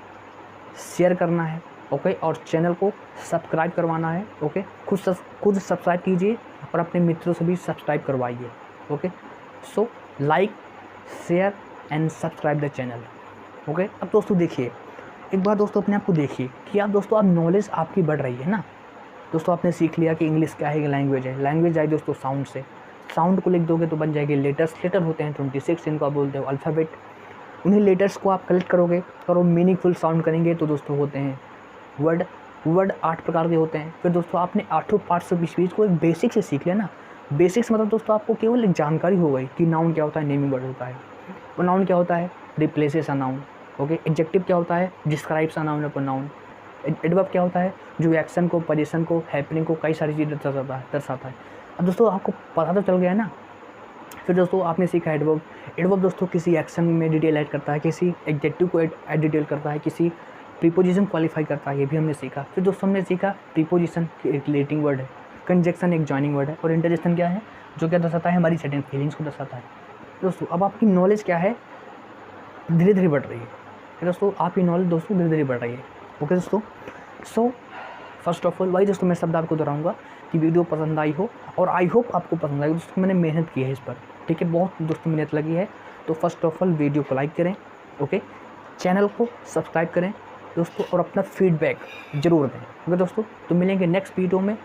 शेयर करना है, ओके, और चैनल को सब्सक्राइब करवाना है। ओके, खुद सब्सक्राइब कीजिए और अपने मित्रों से भी सब्सक्राइब करवाइए। Okay, so like, share and subscribe the channel. Okay, अब दोस्तों देखिए, एक बार दोस्तों अपने आप को देखिए कि आप दोस्तों, आप नॉलेज आपकी बढ़ रही है ना दोस्तों। आपने सीख लिया कि इंग्लिश क्या है, लैंग्वेज है। लैंग्वेज आई दोस्तों साउंड से, साउंड को लिख दोगे तो बन जाएगी लेटर्स। लेटर होते हैं 26, इनको आप बोलते हो अल्फ़ाबेट। उन्हीं लेटर्स को आप कलेक्ट करोगे और वो मीनिंगफुल साउंड करेंगे तो दोस्तों होते हैं वर्ड 8 प्रकार के होते हैं। फिर दोस्तों आपने 8 पार्ट्स ऑफ स्पीच को एक बेसिक से सीख लिया ना। बेसिक्स मतलब दोस्तों आपको केवल एक जानकारी हो गई कि नाउन क्या होता है, नेमिंग वर्ड होता है, और नाउन क्या होता है, replaces a noun. Okay, adjective क्या होता है, describes a noun upon noun. Adverb क्या होता है, जो एक्शन को, पोजीशन को, हैपनिंग को, कई सारी चीज़ें दर्शाता है। अब दोस्तों आपको पता तो चल गया है ना। फिर दोस्तों आपने सीखा एडवर्ब दोस्तों किसी एक्शन में डिटेल ऐड करता है, किसी एडजेक्टिव को ऐड डिटेल करता है, किसी प्रीपोजिशन क्वालिफाई करता है, ये भी हमने सीखा। फिर दोस्तों हमने सीखा प्रीपोजिशन एक रिलेटिंग वर्ड है, कंजक्शन एक जॉइनिंग वर्ड है, और इंटरजेक्शन क्या है, जो क्या दर्शाता है, हमारी सर्टेन फीलिंग्स को दर्शाता है। दोस्तों अब आपकी नॉलेज क्या है, धीरे धीरे बढ़ रही है दोस्तों, आपकी नॉलेज दोस्तों धीरे धीरे बढ़ रही है। ओके दोस्तों, सो फर्स्ट ऑफ ऑल वही दोस्तों मैं शब्द आपको दोहराऊंगा कि वीडियो पसंद आई हो, और आई होप आपको पसंद आई दोस्तों। मैंने मेहनत की है इस पर, ठीक है, बहुत दोस्तों मेहनत लगी है। तो फर्स्ट ऑफ ऑल वीडियो को लाइक करें, ओके, चैनल को सब्सक्राइब करें दोस्तों, और अपना फीडबैक ज़रूर दें। ओके दोस्तों, तो मिलेंगे नेक्स्ट वीडियो में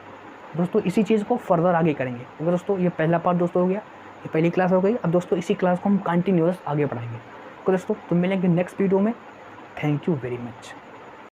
दोस्तों, इसी चीज़ को फर्दर आगे करेंगे। ओके दोस्तों, ये पहला पार्ट दोस्तों हो गया, ये पहली क्लास हो गई। अब दोस्तों इसी क्लास को हम कंटिन्यूअस आगे बढ़ाएंगे। ओके दोस्तों, तो मिलेंगे नेक्स्ट वीडियो में। Thank you very much.